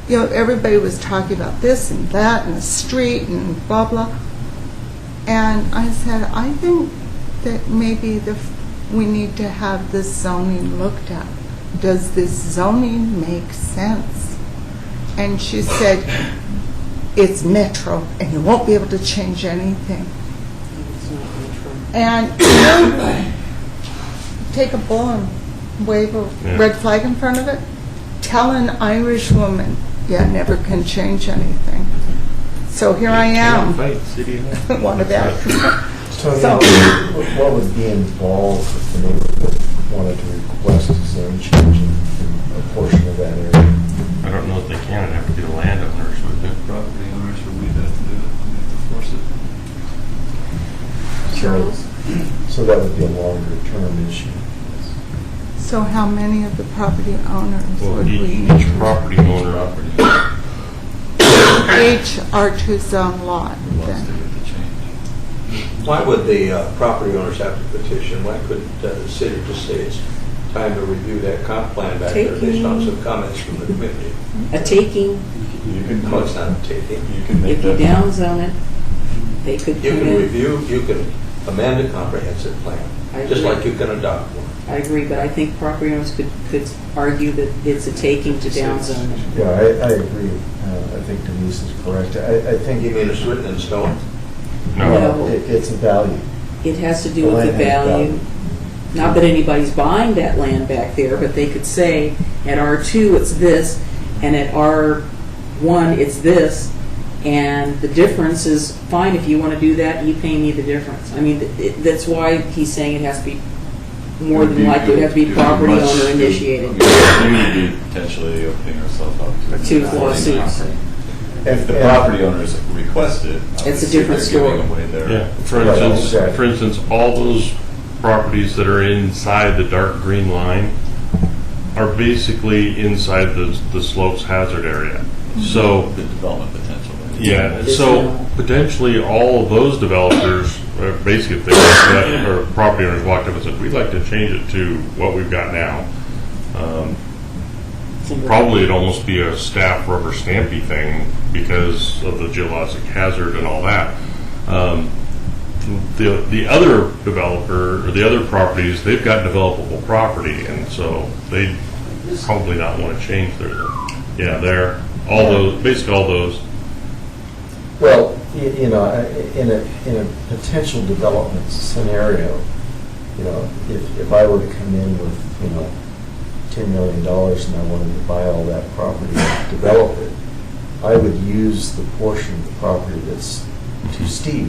everybody was talking about this and that and the street and blah, blah. And I said, I think that maybe we need to have this zoning looked at. Does this zoning make sense? And she said, it's metro and you won't be able to change anything. And take a bull and wave a red flag in front of it. Tell an Irish woman, never can change anything. So here I am. One of that. So what would be involved if the neighborhood wanted to request a zone change in a portion of that area? I don't know if they can. It'd have to be the landowners, wouldn't it? Property owners would need to force it. So that would be a longer term issue. So how many of the property owners would we Each need? property owner. Each R2 zone lot then. Why would the property owners have to petition? Why couldn't the city just say it's time to review that comp plan back there based on some comments from the community? A taking, No, it's not a taking. if you downzone it, they could You come can in. review, you can amend a comprehensive plan, I just agree. like you can adopt one. I agree, but I think property owners could argue that it's a taking to downzone it. Yeah, I agree. I think Denise is correct. I think You mean it's written in stone? No. It's a value. It has to do The with the land has value. Not that anybody's buying that land back there, but they could say, at R2 it's this, and at R1 it's this, and the difference is fine. If you want to do that, you pay me the difference. I mean, that's why he's saying it has to be more than likely would have to be property owner initiated. We would be potentially opening ourselves up To lawsuits. If the property owners request it, It's a different obviously they're story. giving away their. Yeah, Right, for instance, all those properties that are inside the dark green line are basically inside the slopes hazard area. So, The development potential. yeah, so potentially all of those developers, basically if they walked up, or property owners walked up and said, we'd like to change it to what we've got now. Probably it'd almost be a staff rubber stampy thing because of the geologic hazard and all that. The other developer, or the other properties, they've got developable property, and so they probably not want to change their, they're, all those, basically all those. Well, you know, in a potential development scenario, you know, if I were to come in with, you know, $10 million and I wanted to buy all that property and develop it, I would use the portion of the property that's too steep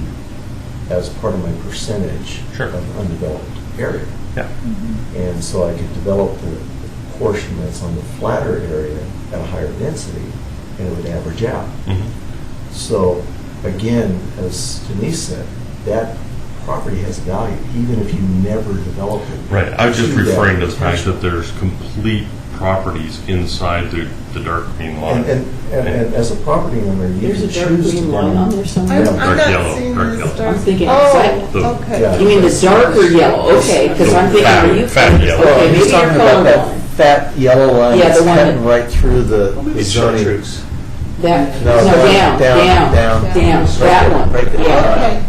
as part of my percentage Sure. of undeveloped area. Yeah. And so I could develop the portion that's on the flatter area at a higher density, and it would average out. So, again, as Denise said, that property has value, even if you never develop it. Right, I was just to that referring to the fact potential. that there's complete properties inside the dark green line. And as a property owner, you There's can a dark choose to green line on there somewhere? I'm Dark not yellow, seeing dark this yellow. dark. I'm thinking Oh, outside. The- okay. Yeah. You mean the darker yellow? Okay, because I'm thinking, are you? Fat yellow. Well, Okay, he's maybe you're talking about that colorblind. fat yellow line Yeah, that's the one cutting that- right through the zoning. That, No, no, going down, down, down, down. down, Right that there, one. right there.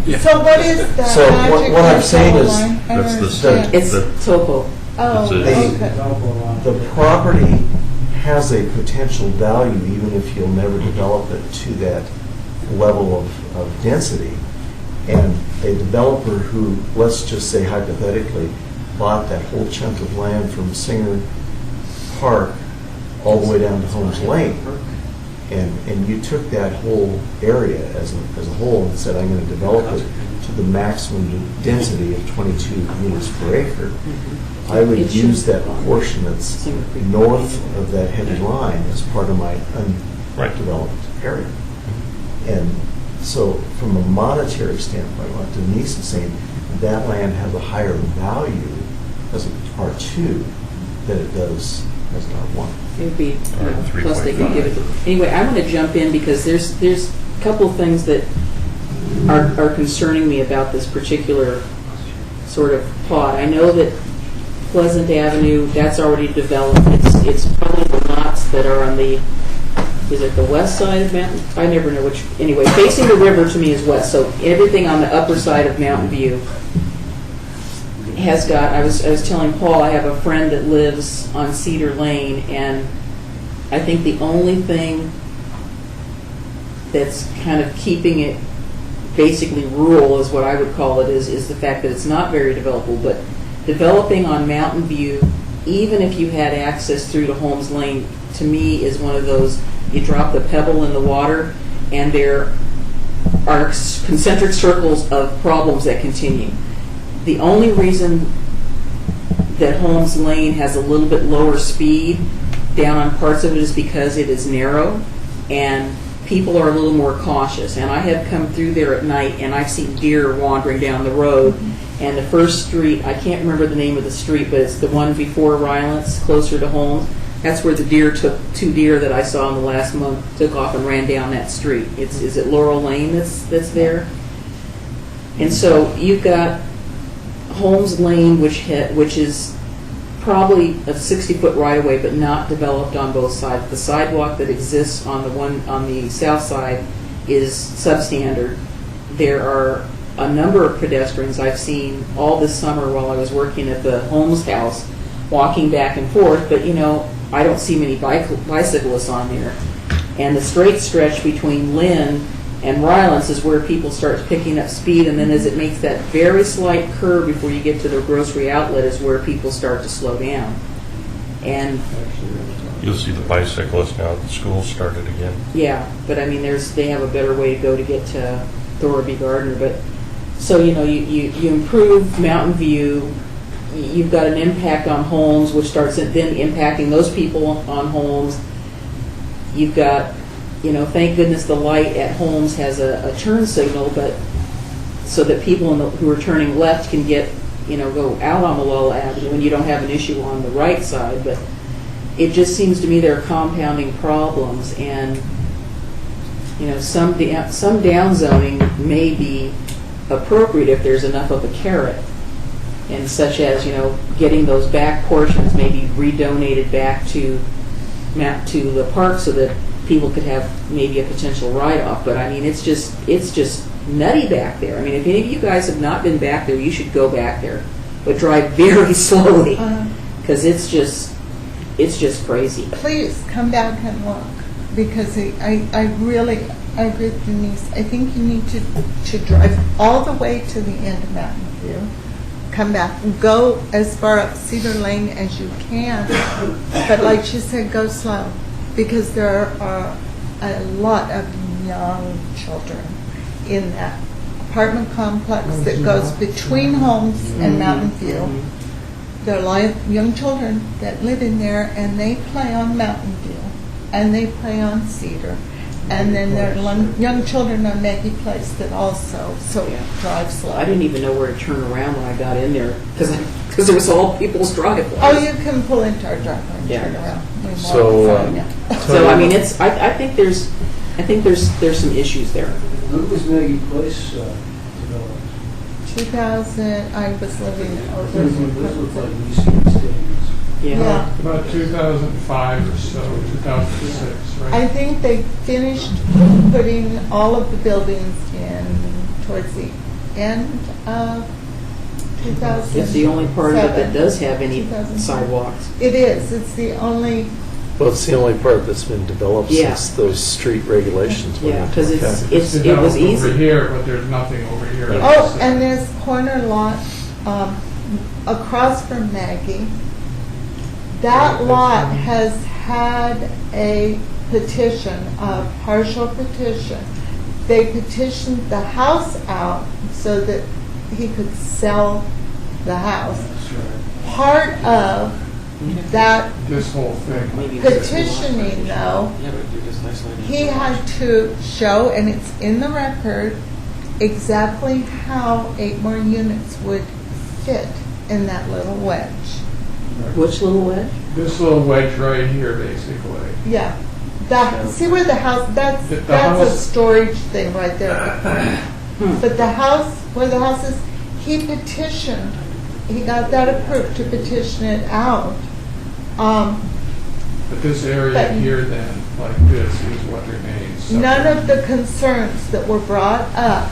Yeah. Okay, so what is that So magic what I'm saying yellow is line? I don't that's the understand. It's topo. Oh, it's a- okay. The property has a potential value even if you'll never develop it to that level of density. And a developer who, let's just say hypothetically, bought that whole chunk of land from Singer Park all the way down to Holmes Lane, and you took that whole area as a whole and said, I'm going to develop it to the maximum density of 22 units per acre, I would It use should- that portion that's north of that heavy line as part of my undeveloped area. And so from a monetary standpoint, what Denise is saying, that land has a higher value as an R2 than it does as an R1. It would be, Or plus they could 3.5. give it, anyway, I want to jump in because there's a couple of things that are concerning me about this particular sort of plot. I know that Pleasant Avenue, that's already developed. It's probably the lots that are on the, is it the west side of Mountain? I never know which, anyway, facing the river to me is west, so everything on the upper side of Mountain View has got, I was telling Paul, I have a friend that lives on Cedar Lane, and I think the only thing that's kind of keeping it basically rural is what I would call it, is the fact that it's not very developable, but developing on Mountain View, even if you had access through to Holmes Lane, to me is one of those, you drop the pebble in the water, and there are concentric circles of problems that continue. The only reason that Holmes Lane has a little bit lower speed down on parts of it is because it is narrow and people are a little more cautious. And I have come through there at night and I've seen deer wandering down the road. And the first street, I can't remember the name of the street, but it's the one before Rylance, closer to Holmes. That's where the deer took, 2 deer that I saw in the last month, took off and ran down that street. Is it Laurel Lane that's there? And so you've got Holmes Lane, which is probably a 60-foot right-of-way, but not developed on both sides. The sidewalk that exists on the south side is substandard. There are a number of pedestrians I've seen all this summer while I was working at the Holmes house, walking back and forth, but I don't see many bicyclists on there. And the straight stretch between Lynn and Rylance is where people start picking up speed, and then as it makes that very slight curve before you get to the grocery outlet is where people start to slow down. And You'll see the bicyclists now that school started again. yeah, but I mean, they have a better way to go to get to Thorby Gardner. But so you improve Mountain View, you've got an impact on homes, which starts then impacting those people on homes. You've got, thank goodness the light at homes has a turn signal, but so that people who are turning left can get, go out on Malala Avenue, and you don't have an issue on the right side. But it just seems to me there are compounding problems, and some downzoning may be appropriate if there's enough of a carrot, and such as getting those back portions maybe redonated back to the park so that people could have maybe a potential write-off. But I mean, it's just nutty back there. I mean, if any of you guys have not been back there, you should go back there, but drive very slowly, because it's just crazy. Please come back and look, because I agree with Denise. I think you need to drive all the way to the end of Mountain View, come back, go as far up Cedar Lane as you can, but like she said, go slow, because there are a lot of young children in that apartment complex that goes between homes and Mountain View. There are young children that live in there, and they play on Mountain View, and they play on Cedar. And then there are young children on Maggie Place that also drive slow. I didn't even know where to turn around when I got in there, because it was all people's driveways. Oh, you can pull into our driveway and turn around. So, So I mean, I think there's some issues there. When was Maggie Place developed? 2000, I was living over Those look like East Stadiums. Yeah. About 2005 or so, 2006, right? I think they finished putting all of the buildings in towards the end of 2000. It's the only part of it that does have any sidewalks. It is. It's the only. Well, it's the only part that's been developed since those street regulations went Yeah, into because effect. it was developed easy. over here, but there's nothing over here. Oh, and there's corner lot across from Maggie. That lot has had a petition, a partial petition. They petitioned the house out so that he could sell the house. Part of that This whole thing. petitioning, though, he had to show, and it's in the record, exactly how 8 more units would fit in that little wedge. Which little wedge? This little wedge right here, basically. Yeah. See where the house, that's a house- storage thing right there at the corner. But the house, where the house is, he petitioned, he got that approved to petition it out. But this area But- here then, like this, is what remains. None of the concerns that were brought up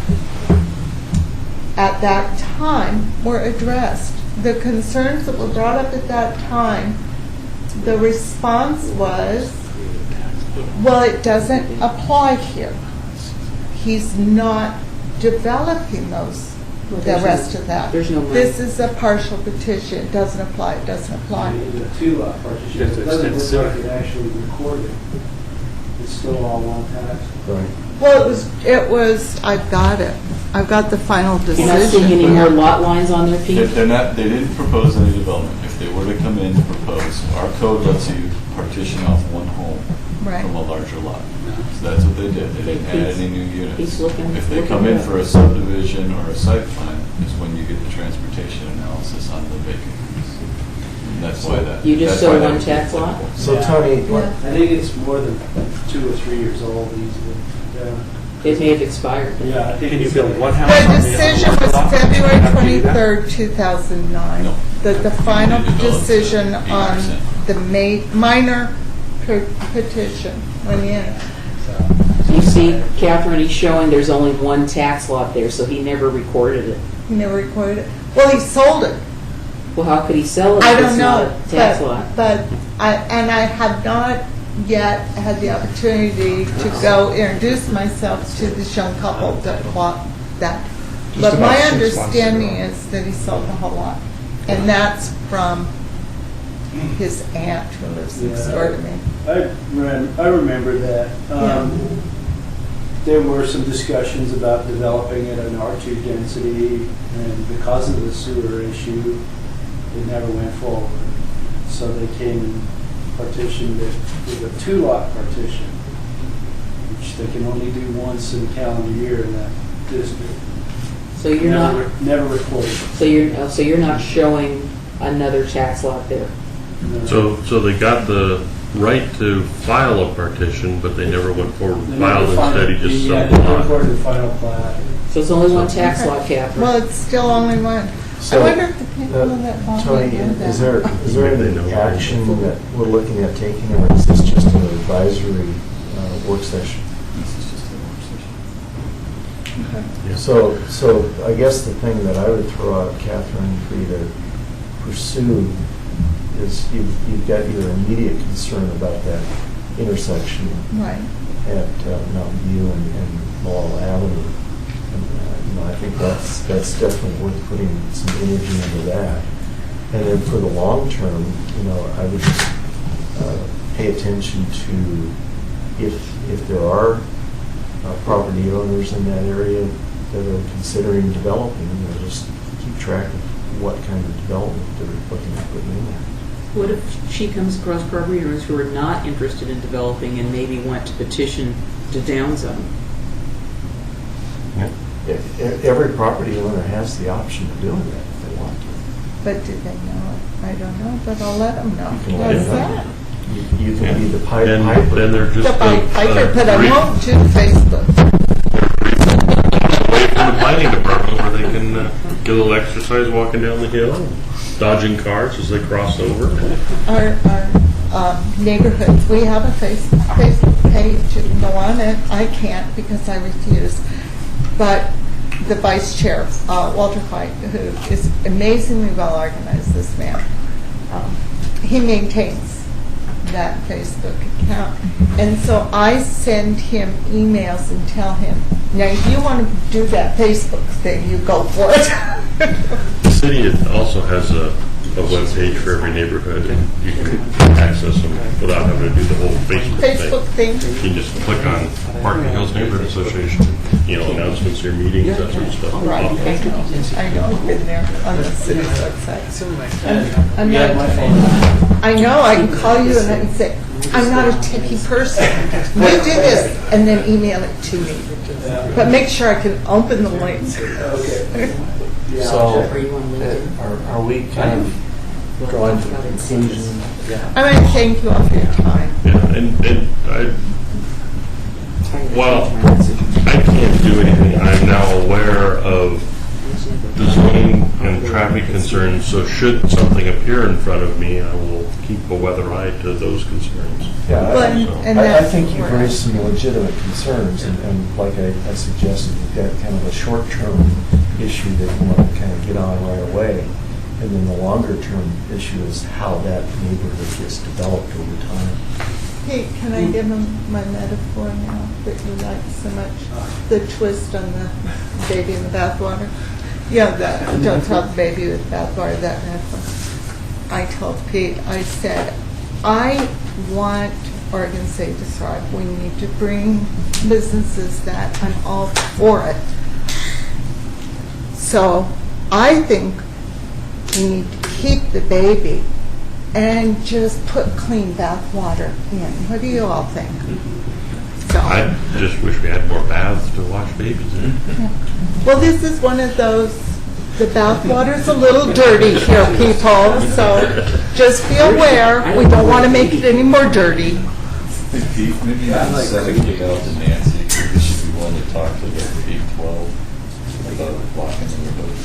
at that time were addressed. The concerns that were brought up at that time, the response was, well, it doesn't apply here. He's not developing those, the rest of that. There's no money. This is a partial petition. It doesn't apply. It doesn't apply. The two-lot partition, it doesn't look like it actually recorded. It's still all one tax. Right. Well, it was, I've got it. I've got the final You're not seeing any decision. more lot lines on there, Pete? They didn't propose any development. If they were to come in and propose, our code lets you partition off one home Right. from a larger lot. So that's what they did. They didn't add any new units. He's looking- If they looking come in at it. for a subdivision or a site plan, is when you get the transportation analysis on the vacant piece. And that's why that. You just that's show why that one was tax lot? applicable. So Tony, I think it's more than 2 or 3 years old easily. It may have expired. Yeah. Can you build one house The on the other decision lot? was February Have to do that? 23rd, 2009. No. The final They developed decision 80%. on the minor petition went in. You see, Catherine, he's showing there's only one tax lot there, so he never recorded it. He never recorded it. Well, he sold it. Well, how could he sell it I if don't it's not know. a tax lot? But I have not yet had the opportunity to go introduce myself to this young couple that bought that. But about my 6 months understanding ago. is that he sold the whole lot. And that's from his aunt who lives next door to me. I remember that. There were some discussions about developing it an R2 density, and because of the sewer issue, it never went forward. So they came and partitioned it with a 2-lot partition, which they can only do once in a calendar year in that district. So you're not, Never recorded. so you're not showing another tax lot there. So they got the right to file a partition, but they never went forward and filed. Instead, he just Yeah, sold the they lot. recorded the final plat. So it's only one tax lot, Catherine. Well, it's still only one. So, I wonder if the people that bought Tony, it know that. is there any action that we're looking at taking, or is this just an advisory work session? Yeah. So I guess the thing that I would throw out, Catherine, for you to pursue is you've got your immediate concern about that intersection Right. at Mountain View and Laurel Avenue. And, I think that's definitely worth putting some energy into that. And then for the long term, I would just pay attention to if there are property owners in that area that are considering developing, just keep track of what kind of development they're looking at putting in there. What if she comes across property owners who are not interested in developing and maybe want to petition to downzone? Every property owner has the option of doing that if they want to. But do they know it? I don't know, but I'll let them know. You can let How's them know. that? You can be the Pied And Piper. then they're just The Piper, but I brief won't do Facebook. away from the planning department where they can get a little exercise walking down the hill, dodging cars as they cross over. Our neighborhoods, we have a Facebook page. You can go on it. I can't because I refuse. But the vice chair, Walter White, who is amazingly well organized, this man, he maintains that Facebook account. And so I send him emails and tell him, now if you want to do that Facebook thing, you go for it. The city also has a web page for every neighborhood, and you can access them without having to do the whole Facebook thing. You can just click on Park Hills Neighborhood Association, announcements of your meetings, that sort of stuff. Right. I know, I've been there on the city's website. I'm not a fan. I know, I can call you and I can say, I'm not a techie person. You do this, and then email it to me. But make sure I can open the links. So, Are you on LinkedIn? are we kind of drawing to a conclusion? I mean, thank you all for your time. Yeah, and while I can't do anything, I'm now aware of the zoning and traffic concerns, so should something appear in front of me, I will keep a weather eye to those concerns. Yeah, But- and I that's think you've where- raised some legitimate concerns, and like I suggested, you've got kind of a short-term issue that you want to kind of get on right away, and then the longer-term issue is how that neighborhood gets developed over time. Hey, can I give them my metaphor now that you like so much? The twist on the baby in the bathwater? Yeah, that, don't tell the baby with bathwater, that metaphor. I told Pete, I said, I want Oregon State to thrive. We need to bring businesses that I'm all for it. So I think we need to keep the baby and just put clean bath water in. What do you all think? So, I just wish we had more baths to wash babies in. well, this is one of those, the bath water's a little dirty here, people, so just be aware, we don't want to make it any more dirty. Maybe instead of giving out to Nancy, we should be willing to talk to the 812 about blocking the road.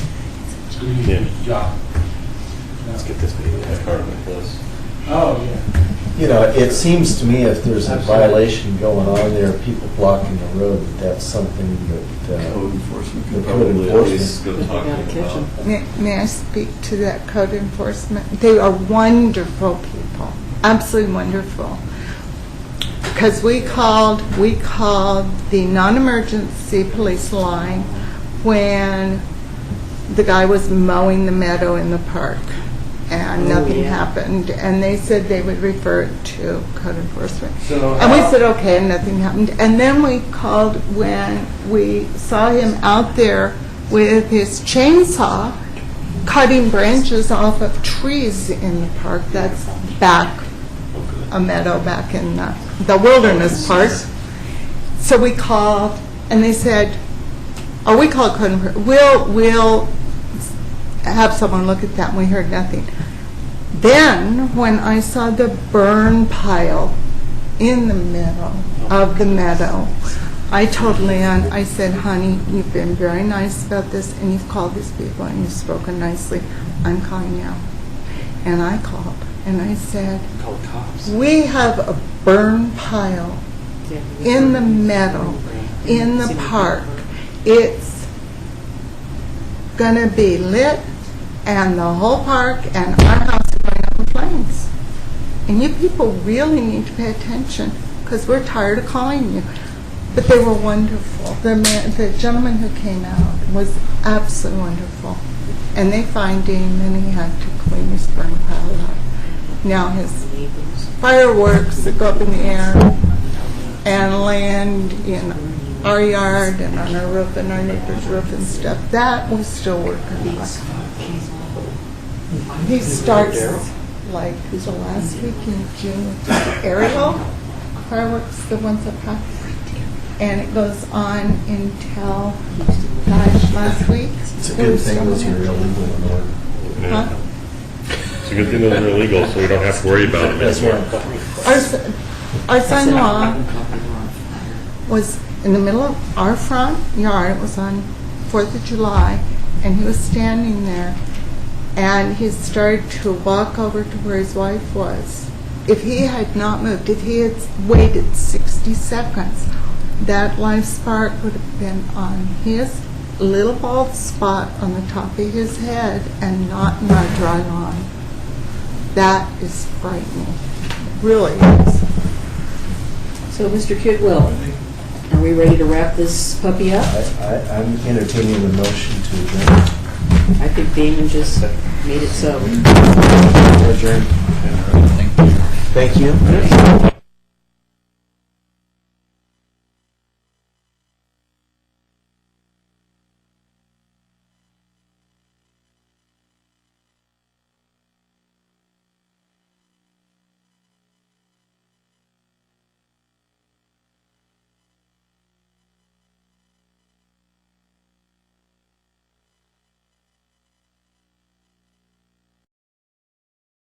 Yeah. Let's get this baby in a car with us. Oh, yeah. It seems to me if there's a violation going on there, people blocking the road, that's something that Code enforcement the could code probably at least enforcement. go talk to Gotta catch them 'em. about. May I speak to that code enforcement? They are wonderful people, absolutely wonderful. Because we called the non-emergency police line when the guy was mowing the meadow in the park, and nothing happened. And they said they would refer it to code enforcement. And we said, okay, and nothing happened. And then we called when we saw him out there with his chainsaw cutting branches off of trees in the park. That's back, a meadow back in the wilderness part. So we called, and they said, oh, we called code enforcement. We'll have someone look at that, and we heard nothing. Then, when I saw the burn pile in the middle of the meadow, I told Leanne, I said, honey, you've been very nice about this, and you've called these people, and you've spoken nicely. I'm calling now. And I called, and I said, we have a burn pile in the meadow, in the park. It's going to be lit, and the whole park and our house are going up in flames. And you people really need to pay attention, because we're tired of calling you. But they were wonderful. The gentleman who came out was absolutely wonderful. And they fined him, and he had to clean his burn pile up. Now his fireworks that go up in the air and land in our yard and on our roof and our neighbor's roof and stuff, that was still working. He starts like the last week in June with the aerial fireworks, the ones up high. And it goes on until, gosh, last week. It's a good thing those are illegal in order. Huh? It's a good thing those are illegal, so we don't have to worry about them That's anymore. right. Our son-in-law was in the middle of our front yard. It was on 4th of July, and he was standing there, and he started to walk over to where his wife was. If he had not moved, if he had waited 60 seconds, that live spark would have been on his little bald spot on the top of his head and not in our dry lawn. That is frightening. It really is. So, Mr. Kidwell, are we ready to wrap this puppy up? I'm entertaining the motion to adjourn. I think Damon just made it so. Adjourn. Thank you.